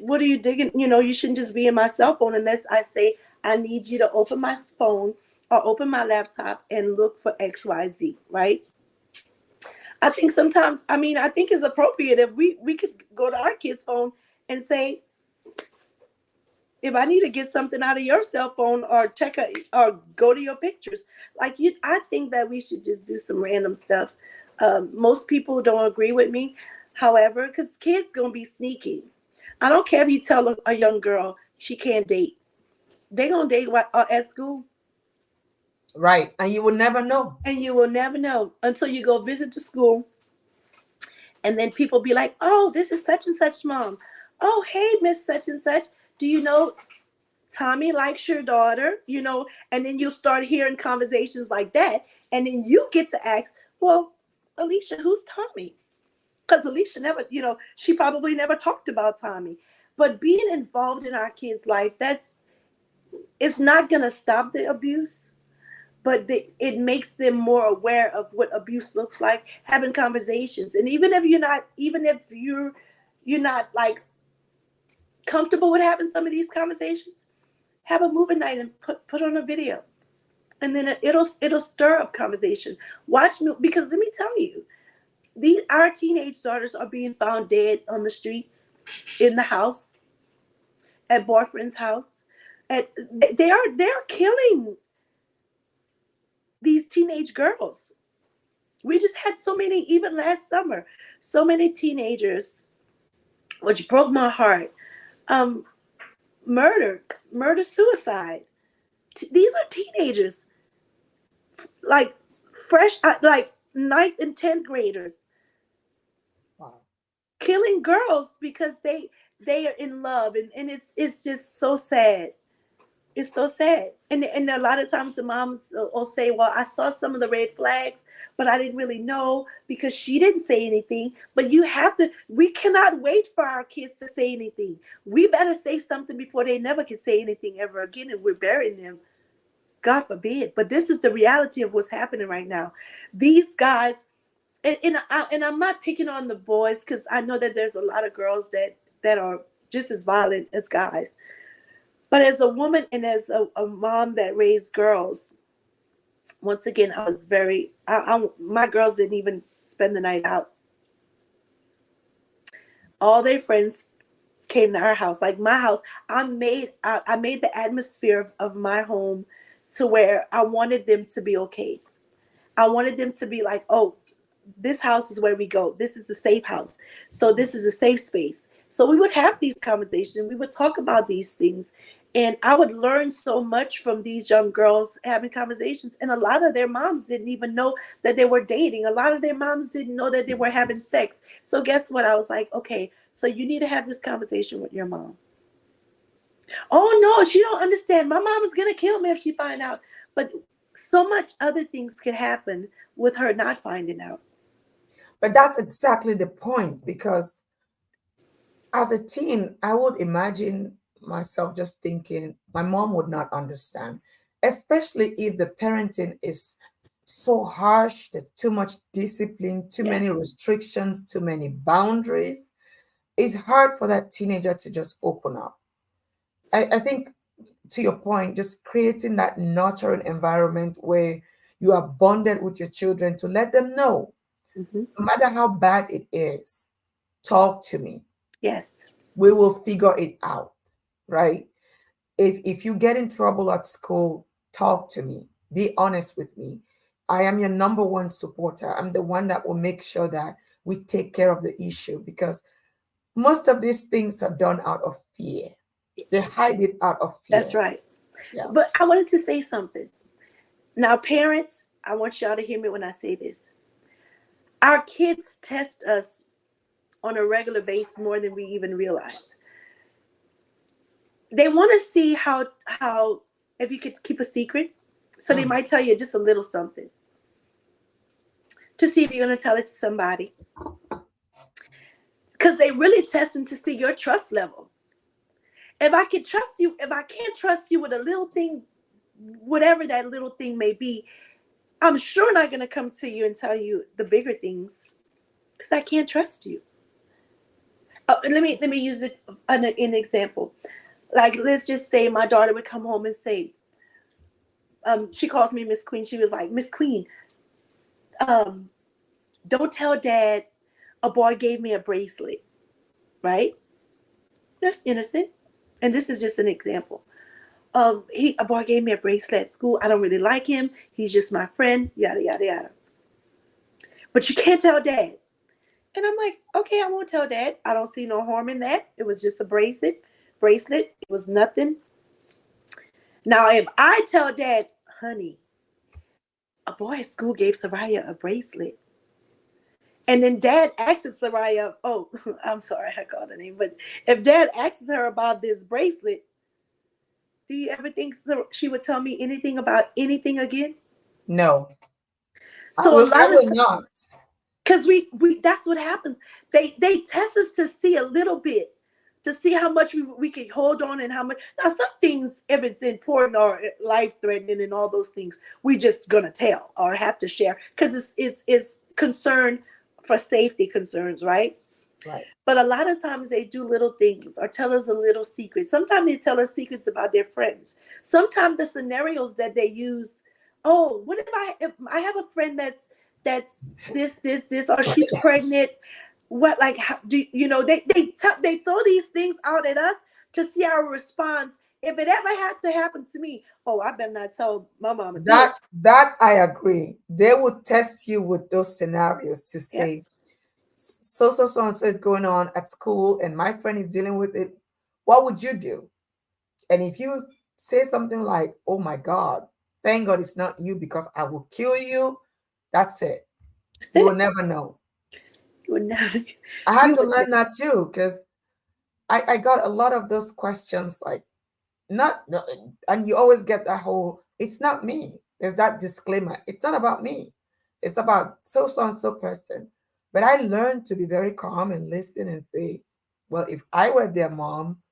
what are you digging? You shouldn't just be in my cell phone unless I say I need you to open my phone or open my laptop and look for XYZ, right? I think sometimes, I mean, I think it's appropriate if we could go to our kids' phone and say, if I need to get something out of your cell phone or or go to your pictures, like I think that we should just do some random stuff. Most people don't agree with me, however, because kids gonna be sneaky. I don't care if you tell a young girl she can't date. They gonna date at school, Right. And you will never know. and you will never know until you go visit the school, and then people be like, "Oh, this is such and such mom. Oh, hey, Miss Such and Such. Do you know Tommy likes your daughter?" And then you start hearing conversations like that. And then you get to ask, well, Alicia, who's Tommy? Because Alicia never, she probably never talked about Tommy. But being involved in our kids' life, it's not going to stop the abuse, but it makes them more aware of what abuse looks like, having conversations. And even if you're not like comfortable with having some of these conversations, have a movie night and put on a video, and then it'll stir up conversation. Watch me, because let me tell you, these our teenage daughters are being found dead on the streets, in the house, at boyfriend's house. At they're killing these teenage girls. We just had so many, even last summer, so many teenagers, which broke my heart. Um, murder, suicide. These are teenagers, like fresh, like ninth and 10th graders, Wow. killing girls because they are in love, and it's just so sad. It's so sad. And a lot of times the moms will say, well, I saw some of the red flags, but I didn't really know because she didn't say anything. But we cannot wait for our kids to say anything. We better say something before they never can say anything ever again, and we're burying them. God forbid. But this is the reality of what's happening right now. These guys, and I'm not picking on the boys, because I know that there's a lot of girls that are just as violent as guys. But as a woman and as a mom that raised girls, once again, I was my girls didn't even spend the night out. All their friends came to our house, like my house. I made the atmosphere of my home to where I wanted them to be okay. I wanted them to be like, oh, this house is where we go. This is a safe house. So this is a safe space. So we would have these conversations. We would talk about these things. And I would learn so much from these young girls having conversations. And a lot of their moms didn't even know that they were dating. A lot of their moms didn't know that they were having sex. So guess what? I was like, okay, so you need to have this conversation with your mom. Oh no, she don't understand. My mom is gonna kill me if she find out. But so much other things could happen with her not finding out. But that's exactly the point, because as a teen, I would imagine myself just thinking my mom would not understand, especially if the parenting is so harsh, there's too much discipline, too Yeah. many restrictions, too many boundaries. It's hard for that teenager to just open up. I think, to your point, just creating that nurturing environment where you are bonded with your children to let them know, Hmm. no matter how bad it is, talk to me. Yes. We will figure it out, right? If you get in trouble at school, talk to me. Be honest with me. I am your number one supporter. I'm the one that will make sure that we take care of the issue, because most of these things are done out of fear. They hide it out of That's fear. right. Yeah. But I wanted to say something. Now, parents, I want y'all to hear me when I say this. Our kids test us on a regular basis more than we even realize. They want to see how if you could keep a secret. So they Mm. might tell you just a little something to see if you're going to tell it to somebody. Because they really testing to see your trust level. If I can trust you, if I can't trust you with a little thing, whatever that little thing may be, I'm sure not going to come to you and tell you the bigger things because I can't trust you. Let me use an example. Like, let's just say my daughter would come home and say, she calls me Miss Queen. She was like, Miss Queen, um, don't tell Dad a boy gave me a bracelet, right? That's innocent. And this is just an example. A boy gave me a bracelet at school. I don't really like him. He's just my friend. Yada yada yada. But you can't tell Dad. And I'm like, okay, I won't tell Dad. I don't see no harm in that. It was just a bracelet. It was nothing. Now, if I tell Dad, honey, a boy at school gave Soraya a bracelet, and then Dad asks Soraya, oh, I'm sorry, I called her name, but if Dad asks her about this bracelet, do you ever think she would tell me anything about anything again? No, I So a will. I lot of will times, not. because we that's what happens. They test us to see a little bit. to see how much we can hold on, and how much. Now, some things, if it's important or life threatening and all those things, we just gonna tell or have to share because it's concern for safety concerns, right? Right. But a lot of times they do little things or tell us a little secret. Sometimes they tell us secrets about their friends. Sometimes the scenarios that they use, oh, what if I have a friend that's this, or she's pregnant? What, like, how, do you know, they throw these things out at us to see our response. If it ever had to happen to me, oh, I better not tell my mama That this. that I agree. They would test you with those scenarios to Yep. say, so and so is going on at school, and my friend is dealing with it. What would you do? And if you say something like, "Oh my God, thank God it's not you because I will kill you," that's it. That's You will it. never know. You would never. I had You to would learn that too because I got a lot of those questions like, not, no, and you always get that whole, it's not me. There's that disclaimer. It's not about me. It's about so and so person. But I learned to be very calm and listen and say, well, if I were their mom,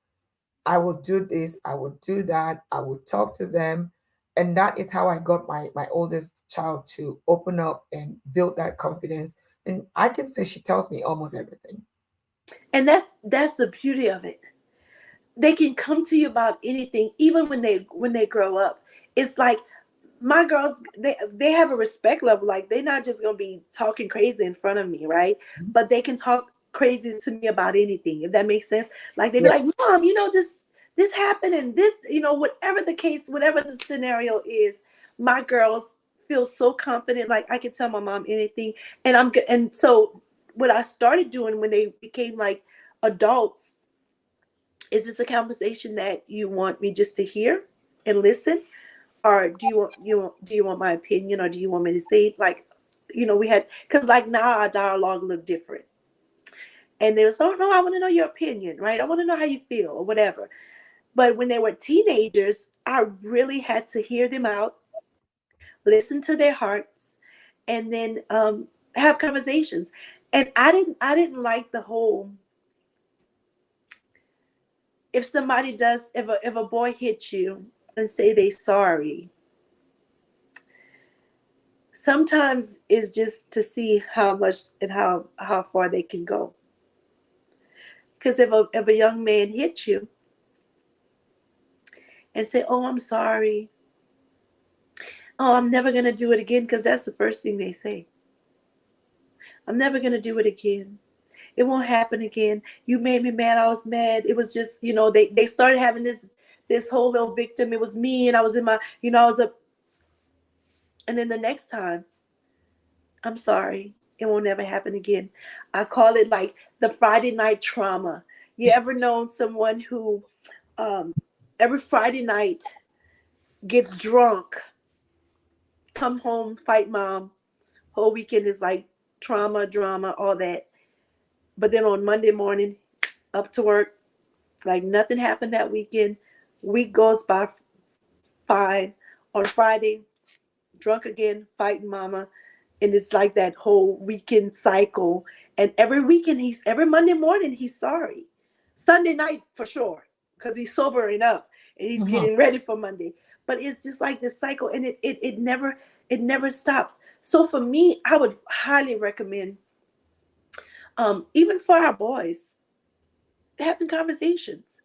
I would do this, I would do that, I would talk to them. And that is how I got my oldest child to open up and build that confidence. And I can say she tells me almost everything. and that's the beauty of it. They can come to you about anything, even when they grow up. It's like my girls, they have a respect level. Like, they're not just gonna be talking crazy in front of me, right? But they can talk crazy to me about anything, if that makes sense. Like, they be Yeah. like, Mom, this happened, and this, whatever the case, whatever the scenario is, my girls feel so confident. Like, I can tell my mom anything, and I'm good. And so what I started doing when they became like adults, is this a conversation that you want me just to hear and listen, or do you want my opinion, or do you want me to say it? Like, we had, because like now our dialogue looked different, and they was, oh no, I want to know your opinion, right? I want to know how you feel or whatever. But when they were teenagers, I really had to hear them out, listen to their hearts, and then have conversations. And I didn't like the whole, if somebody does, if a boy hits you and say they sorry, sometimes it's just to see how much and how far they can go. Because if a young man hits you and say, oh, I'm sorry, oh, I'm never gonna do it again, because that's the first thing they say. I'm never gonna do it again. It won't happen again. You made me mad. I was mad. It was just, they started having this whole little victim. It was me, and I was in my, I was a, and then the next time, I'm sorry. It won't never happen again. I call it like the Friday night trauma. You ever known someone who um, every Friday night gets drunk, come home, fight mom, whole weekend is like trauma, drama, all that. But then on Monday morning, up to work, like nothing happened that weekend. Week goes by fine. On Friday, drunk again, fighting mama, and it's like that whole weekend cycle. And every Monday morning he's sorry. Sunday night for sure, because he's sobering up and he's Mhm. getting ready for Monday. But it's just like this cycle, and it never stops. So for me, I would highly recommend, even for our boys, having conversations,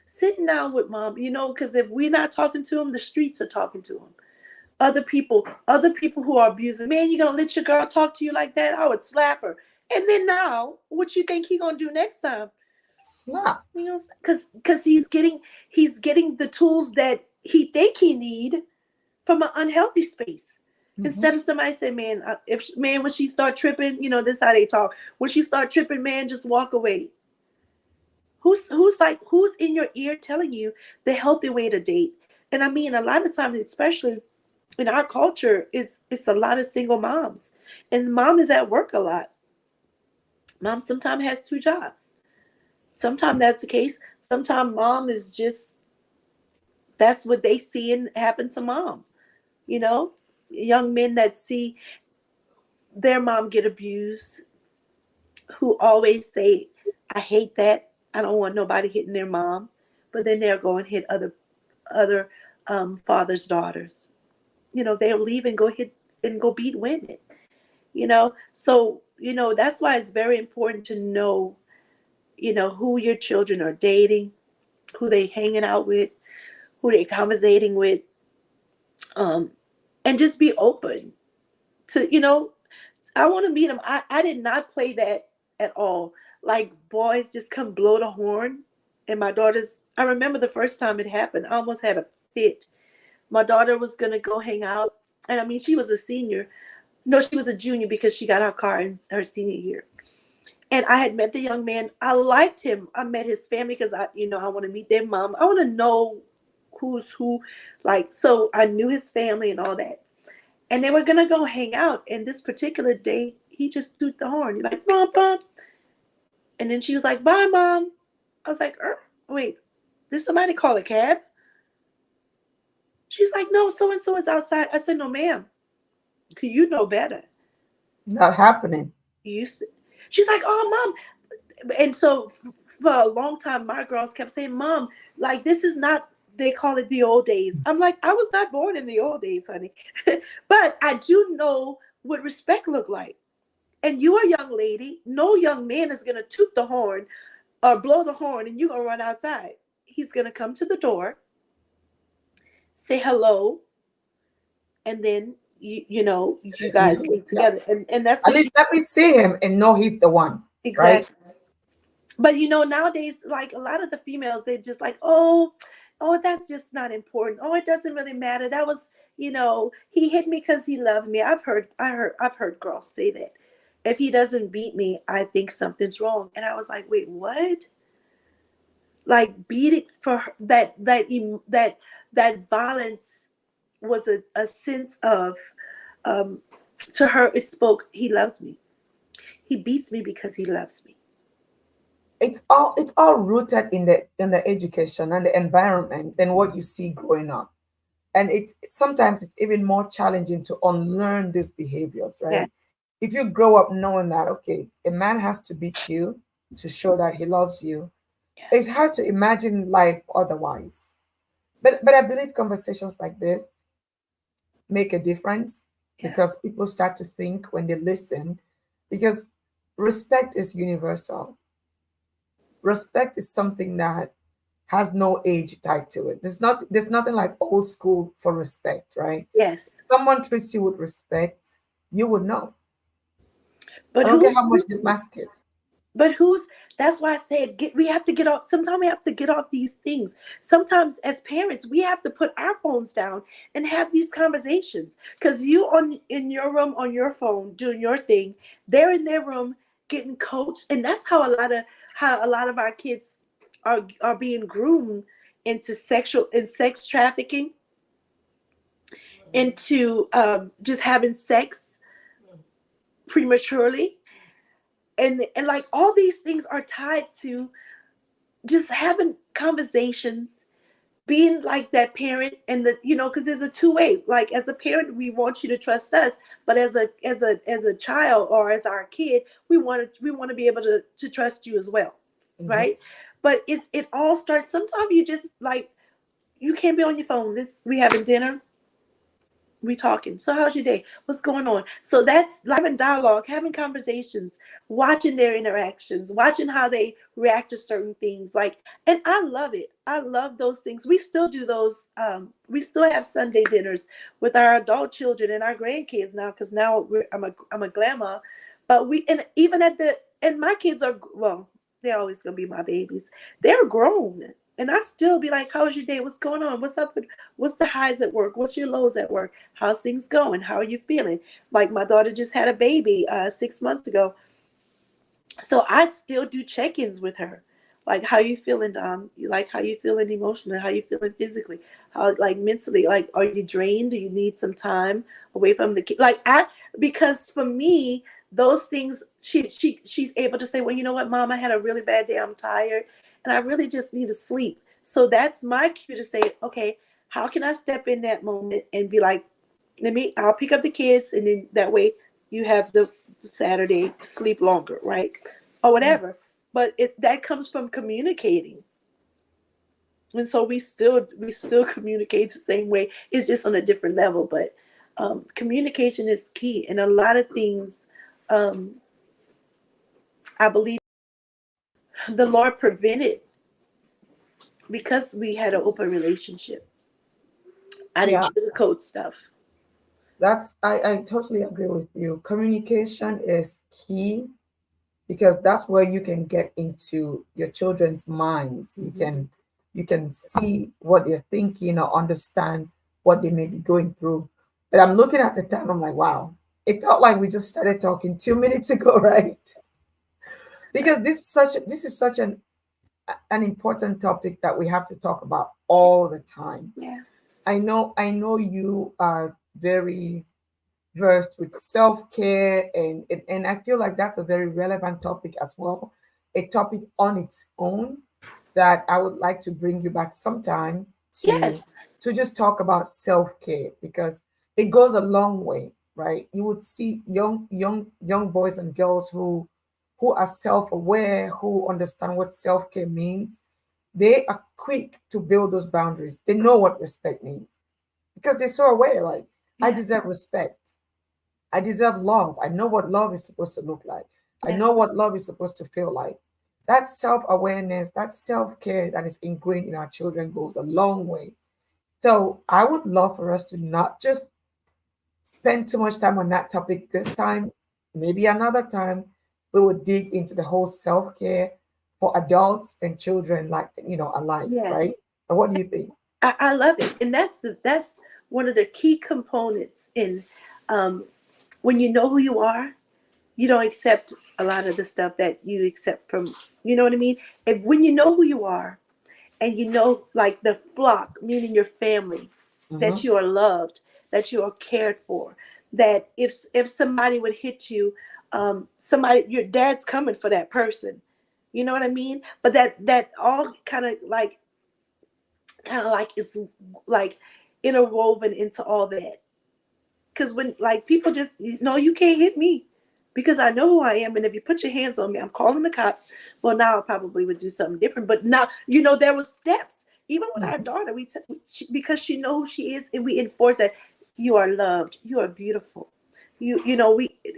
sitting down with mom. Because if we're not talking to him, the streets are talking to him. Other people who are abusing. Man, you gonna let your girl talk to you like that? I would slap her. And then now, what you think he gonna do next time? Snap. Because he's getting the tools that he think he need from an unhealthy space. Mhm. Instead of somebody say, man, if man, when she start tripping, this is how they talk. When she start tripping, man, just walk away. Who's in your ear telling you the healthy way to date? And I mean, a lot of times, especially in our culture, it's a lot of single moms, and mom is at work a lot. Mom sometimes has two jobs. Sometimes that's the case. Sometimes mom is just, that's what they see and happen to mom. You know, young men that see their mom get abused, who always say, "I hate that. I don't want nobody hitting their mom. But then they'll go and hit other fathers' daughters. They'll leave and go hit and go beat women. So that's why it's very important to know who your children are dating, who they hanging out with, who they conversating with, um, and just be open to I want to meet them. I did not play that at all. Like boys just come blow the horn. And my daughter's, I remember the first time it happened, I almost had a fit. My daughter was going to go hang out. And I mean, she was a senior. No, she was a junior because she got her car in her senior year. And I had met the young man. I liked him. I met his family because I want to meet their mom. I want to know who's who. Like, so I knew his family and all that. And they were going to go hang out. And this particular day, he just toot the horn. He's like, Mom, Mom. And then she was like, bye, Mom. I was like, wait, did somebody call a cab? She's like, no, so-and-so is outside. I said, no, ma'am. You know better. Not happening. She's like, oh, Mom. And so for a long time, my girls kept saying, Mom, like, this is not, they call it the old days. I'm like, I was not born in the old days, honey. But I do know what respect looked like. And you are a young lady. No young man is going to toot the horn or blow the horn and you're going to run outside. He's going to come to the door, say hello, and then you guys leave together. And that's At what least let me see him and know he's the one. exactly. Right? But nowadays, like a lot of the females, they just like, oh, that's just not important. Oh, it doesn't really matter. That was, he hit me because he loved me. I've heard girls say that. If he doesn't beat me, I think something's wrong. And I was like, wait, what? Like beating for her, that violence was a sense of, to her it spoke, he loves me. He beats me because he loves me. It's all rooted in the education and the environment and what you see growing up. And it's sometimes it's even more challenging to unlearn these behaviors, Yeah. right? If you grow up knowing that, okay, a man has to beat you to show that he loves you, it's Yes. hard to imagine life otherwise. But I believe conversations like this make a difference Yeah. because people start to think when they listen, because respect is universal. Respect is something that has no age tied to it. There's nothing like old school for respect, right? Yes. Someone treats you with respect, you would know. I But don't care who's how much you mask it. But who's that's why I said we have to get off. Sometimes we have to get off these things. Sometimes as parents, we have to put our phones down and have these conversations. Because you on in your room on your phone doing your thing, they're in their room getting coached. And that's how a lot of our kids are being groomed into sex trafficking, into just having sex prematurely. And like all these things are tied to just having conversations, being like that parent, and because there's a two-way. Like as a parent, we want you to trust us, but as a child or as our kid, we want to be able to trust you as well, Mhm. right? But it all starts. Sometimes you just like you can't be on your phone. We having dinner, we talking. So how's your day? What's going on? So that's having dialogue, having conversations, watching their interactions, watching how they react to certain things. Like, and I love it. I love those things. We still do those. We still have Sunday dinners with our adult children and our grandkids now, because now I'm a grandma. But we and even at the and my kids are, well, they're always gonna be my babies. They're grown. And I still be like, how's your day? What's going on? What's up? What's the highs at work? What's your lows at work? How's things going? How are you feeling? Like my daughter just had a baby 6 months ago. So I still do check-ins with her. Like, how you feeling, Dom? You like how you feeling emotionally? How you feeling physically? How, like, mentally? Like, are you drained? Do you need some time away from the kid? Because for me, those things, she's able to say, well, you know what, Mom, I had a really bad day. I'm tired, and I really just need to sleep. So that's my cue to say, okay, how can I step in that moment and be like, I'll pick up the kids, and then that way you have the Saturday to sleep longer, right? Or whatever. but that comes from communicating. And so we still communicate the same way. It's just on a different level, but communication is key. And a lot of things, um, I believe the Lord prevented because we had an open relationship. I didn't Yeah, sugarcoat stuff. I totally agree with you. Communication is key because that's where you can get into your children's minds. You can see what they're thinking or understand what they may be going through. But I'm looking at the time, I'm like, wow, it felt like we just started talking 2 minutes ago, right? Because this is such an important topic that we have to talk about all the time. Yeah. I know you are very versed with self-care, and I feel like that's a very relevant topic as well, a topic on its own that I would like to bring you back sometime to Yes. to just talk about self-care because it goes a long way, right? You would see young boys and girls who are self-aware, who understand what self-care means. They are quick to build those boundaries. They know what respect means because they're so aware, like, I Yeah. deserve respect. I deserve love. I know what love is supposed to look like. I Yes. know what love is supposed to feel like. That self awareness, that self care that is ingrained in our children goes a long way. So I would love for us to not just spend too much time on that topic this time. Maybe another time we would dig into the whole self care for adults and children, like, alike, Yes. right? And what do you think? I love it, and that's one of the key components in, um, when you know who you are, you don't accept a lot of the stuff that you accept from, you know what I mean? If when you know who you are, and you know, like the flock, meaning your family, that Hmm. you are loved, that you are cared for, that if somebody would hit you, somebody, your dad's coming for that person, you know what I mean? But that all kind of like is like interwoven into all that. Because when, like, people just, you can't hit me because I know who I am, and if you put your hands on me, I'm calling the cops. Well, now I probably would do something different, but now, there were steps. Even with our daughter, because she knows who she is, and we enforce that you are loved, you are beautiful. We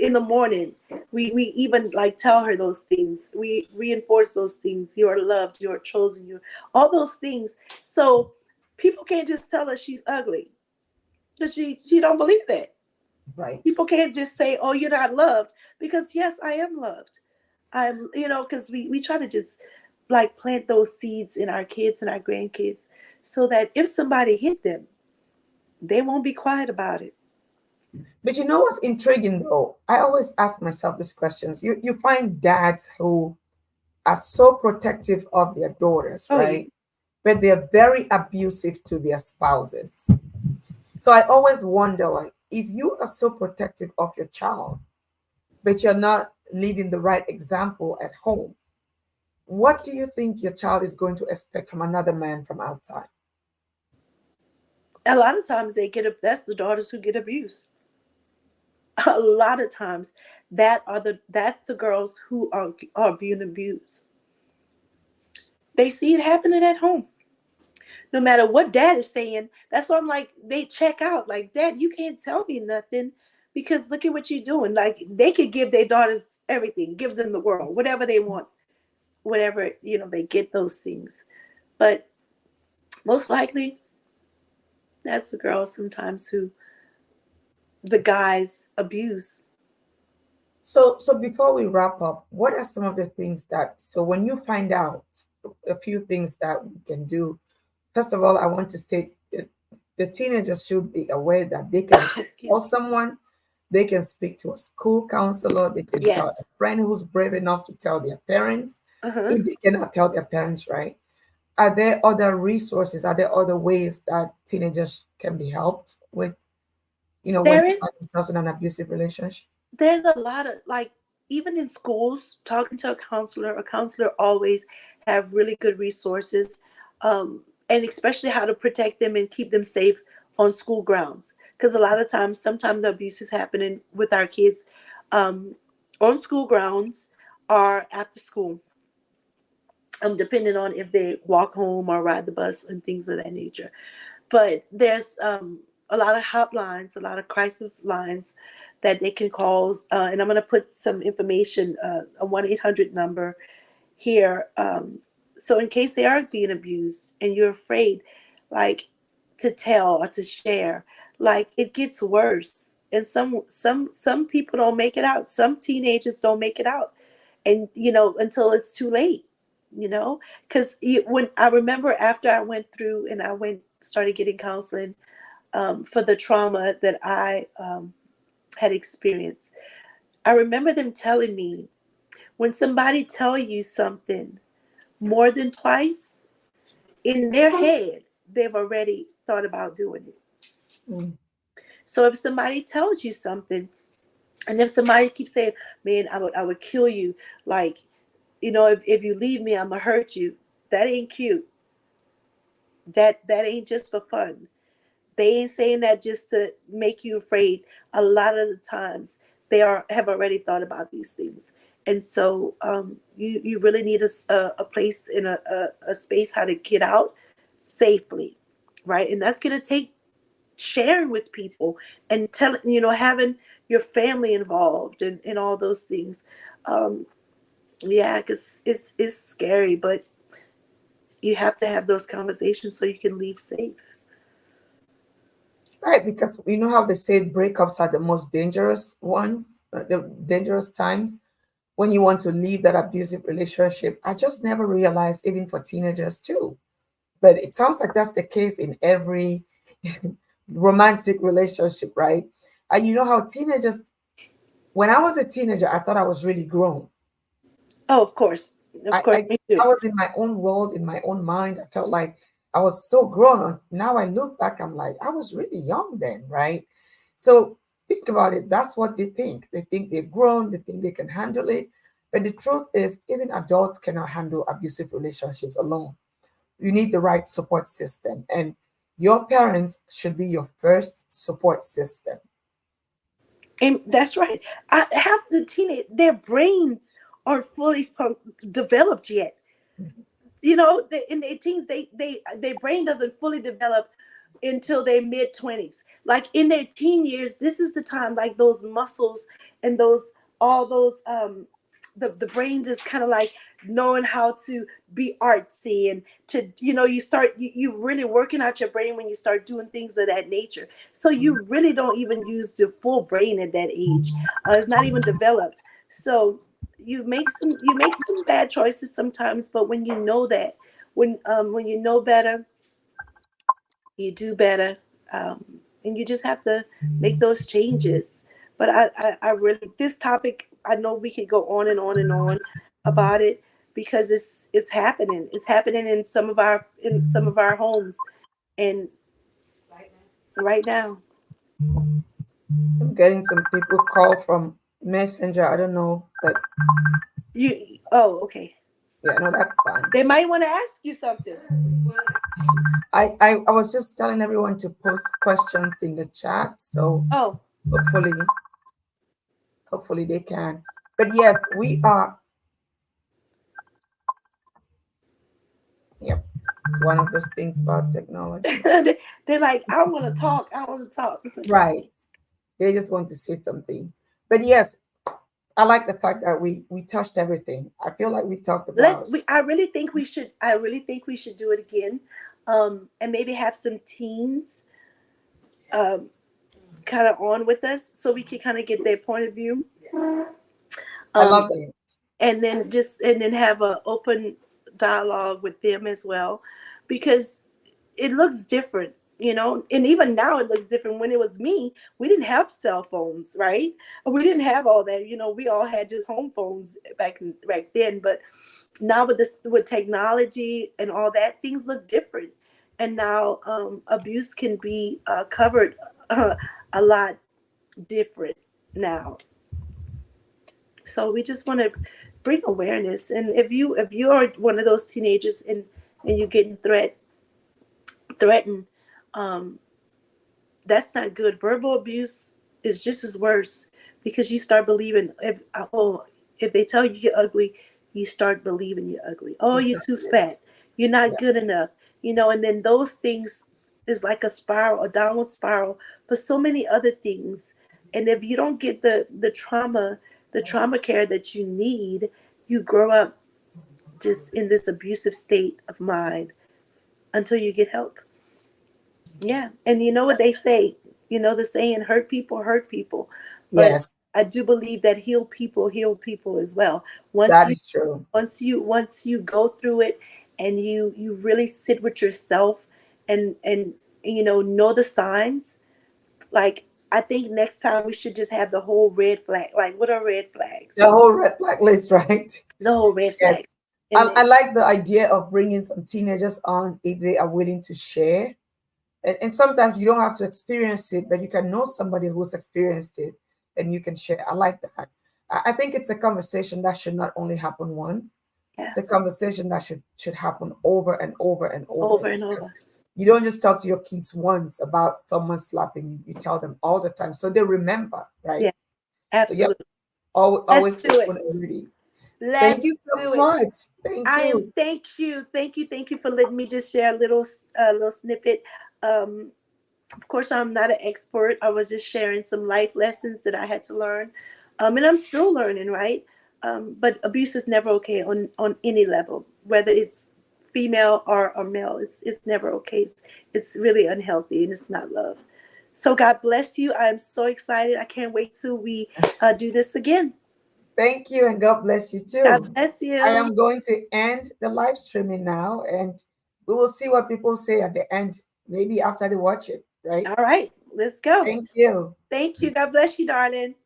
in the morning, we even like tell her those things. We reinforce those things. You are loved. You are chosen. You all those things. So people can't just tell us she's ugly because she don't believe that. Right. People can't just say, "Oh, you're not loved," because yes, I am loved. I'm, because we try to just like plant those seeds in our kids and our grandkids, so that if somebody hit them, they won't be quiet about it. But you know what's intriguing though? I always ask myself these questions. You find dads who are so protective of their daughters, Oh yeah. right? But they're very abusive to their spouses. So I always wonder, like, if you are so protective of your child, but you're not leaving the right example at home, what do you think your child is going to expect from another man from outside? A lot of times that's the daughters who get abused. A lot of times that's the girls who are being abused. They see it happening at home. No matter what dad is saying, that's why I'm like, they check out. Like, Dad, you can't tell me nothing because look at what you're doing. Like, they could give their daughters everything, give them the world, whatever they want, whatever, they get those things. But most likely, that's the girls sometimes who the guys abuse. So before we wrap up, what are some of the things that, so when you find out a few things that we can do? First of all, I want to state that the teenagers should be aware that they can Excuse call me. someone, they can speak to a school counselor, they can tell Yes. a friend who's brave enough to tell their parents. Uh-huh. If they cannot tell their parents, right? Are there other resources? Are there other ways that teenagers can be helped with, when There they find is themselves in an abusive relationship? there's a lot of, like, even in schools, talking to a counselor always have really good resources, and especially how to protect them and keep them safe on school grounds, because a lot of times sometimes the abuse is happening with our kids, um, on school grounds or after school. depending on if they walk home or ride the bus and things of that nature. But there's a lot of hotlines, a lot of crisis lines that they can call. And I'm going to put some information, a 1-800 number here. So in case they are being abused and you're afraid, like, to tell or to share, like, it gets worse. And some people don't make it out. Some teenagers don't make it out, and until it's too late. Because when I remember after I went through and I went started getting counseling for the trauma that I had experienced, I remember them telling me, when somebody tell you something more than twice, in their head, they've already thought about doing it. Mm. So if somebody tells you something, and if somebody keeps saying, "Man, I would kill you," like, if you leave me, I'm gonna hurt you. That ain't cute. That ain't just for fun. They ain't saying that just to make you afraid. A lot of the times, they have already thought about these things, and so you really need a place in a space how to get out safely, right? And that's gonna take sharing with people and telling, having your family involved and all those things. Um, yeah, because it's scary, but you have to have those conversations so you can leave safe. Right, because you know how they say breakups are the most dangerous ones, the dangerous times when you want to leave that abusive relationship. I just never realized, even for teenagers too. But it sounds like that's the case in every romantic relationship, right? And you know how teenagers, when I was a teenager, I thought I was really grown. Oh, of I, course, I me too. I was in my own world, in my own mind. I felt like I was so grown on. Now I look back, I'm like, I was really young then, right? So think about it. That's what they think. They think they're grown, they think they can handle it. But the truth is, even adults cannot handle abusive relationships alone. You need the right support system. And your parents should be your first support system. And that's right. I have the teenage, their brains aren't fully developed yet. In their teens, their brain doesn't fully develop until their mid 20s. Like in their teen years, this is the time, like those muscles and those all those the brain is kind of like knowing how to be artsy, and to you really working out your brain when you start doing things of that nature. So you really don't even use the full brain at that age. It's not even developed. So you make some bad choices sometimes, but when you know that, when you know better, you do better. And you just have to make those changes. But I really, this topic, I know we could go on and on and on about it, because it's happening in some of our homes, and right now. I'm getting some people call from Messenger. I don't know, but Oh, okay. yeah, no, that's fine. They might want to ask you something. I was just telling everyone to post questions in the chat, so Oh. hopefully hopefully they can. But yes, we are. Yep, it's one of those things about technology. They're like, I want to talk, I want to talk. Right. They just want to say something. But yes, I like the fact that we touched everything. I feel like we talked let's about. we I really think we should do it again, and maybe have some teens um kind of on with us, so we can kind of get their point of view, I um love that. and then have a open dialogue with them as well, because it looks different, and even now it looks different. When it was me, we didn't have cell phones, right? We didn't have all that. We all had just home phones back then. But now with technology and all that, things look different. And now abuse can be covered a lot different now. So we just want to bring awareness. And if you are one of those teenagers, and you're getting threatened, um, that's not good. Verbal abuse is just as worse, because you start believing, if they tell you you're ugly, you start believing you're ugly. Oh, you're too Exactly. fat. You're not Yeah. good enough. And then those things is like a spiral, a downward spiral for so many other things. And if you don't get the trauma care that you need, you grow up just in this abusive state of mind until you get help. Yeah. And you know what they say, the saying, hurt people. But Yes, I do believe that heal people as well. Once that you is true. once you go through it, and you really sit with yourself, and know the signs. Like, I think next time we should just have the whole red flag. Like, what are red flags? The whole red flag list, right? The whole red Yes. flag. And I then, like the idea of bringing some teenagers on if they are willing to share. And sometimes you don't have to experience it, but you can know somebody who's experienced it and you can share. I like that. I think it's a conversation that should not only happen once. yeah, It's a conversation that should happen over and over and over. over and over. You don't just talk to your kids once about someone slapping you. You tell them all the time so they remember, right? Yeah, So yep, absolutely. always Let's do it. open and ready. Thank you Let's so do it. much. Thank I am. you. Thank you for letting me just share a little snippet. Um, of course, I'm not an expert. I was just sharing some life lessons that I had to learn, and I'm still learning. Right, but abuse is never okay on any level, whether it's female or male. It's never okay. It's really unhealthy, and it's not love. So God bless you. I'm so excited. I can't wait till we do this again. Thank you, and God bless you God too. bless I you. am going to end the live streaming now, and we will see what people say at the end, maybe after they watch it, right? All right, let's go. Thank you. Thank you. God bless you, darling.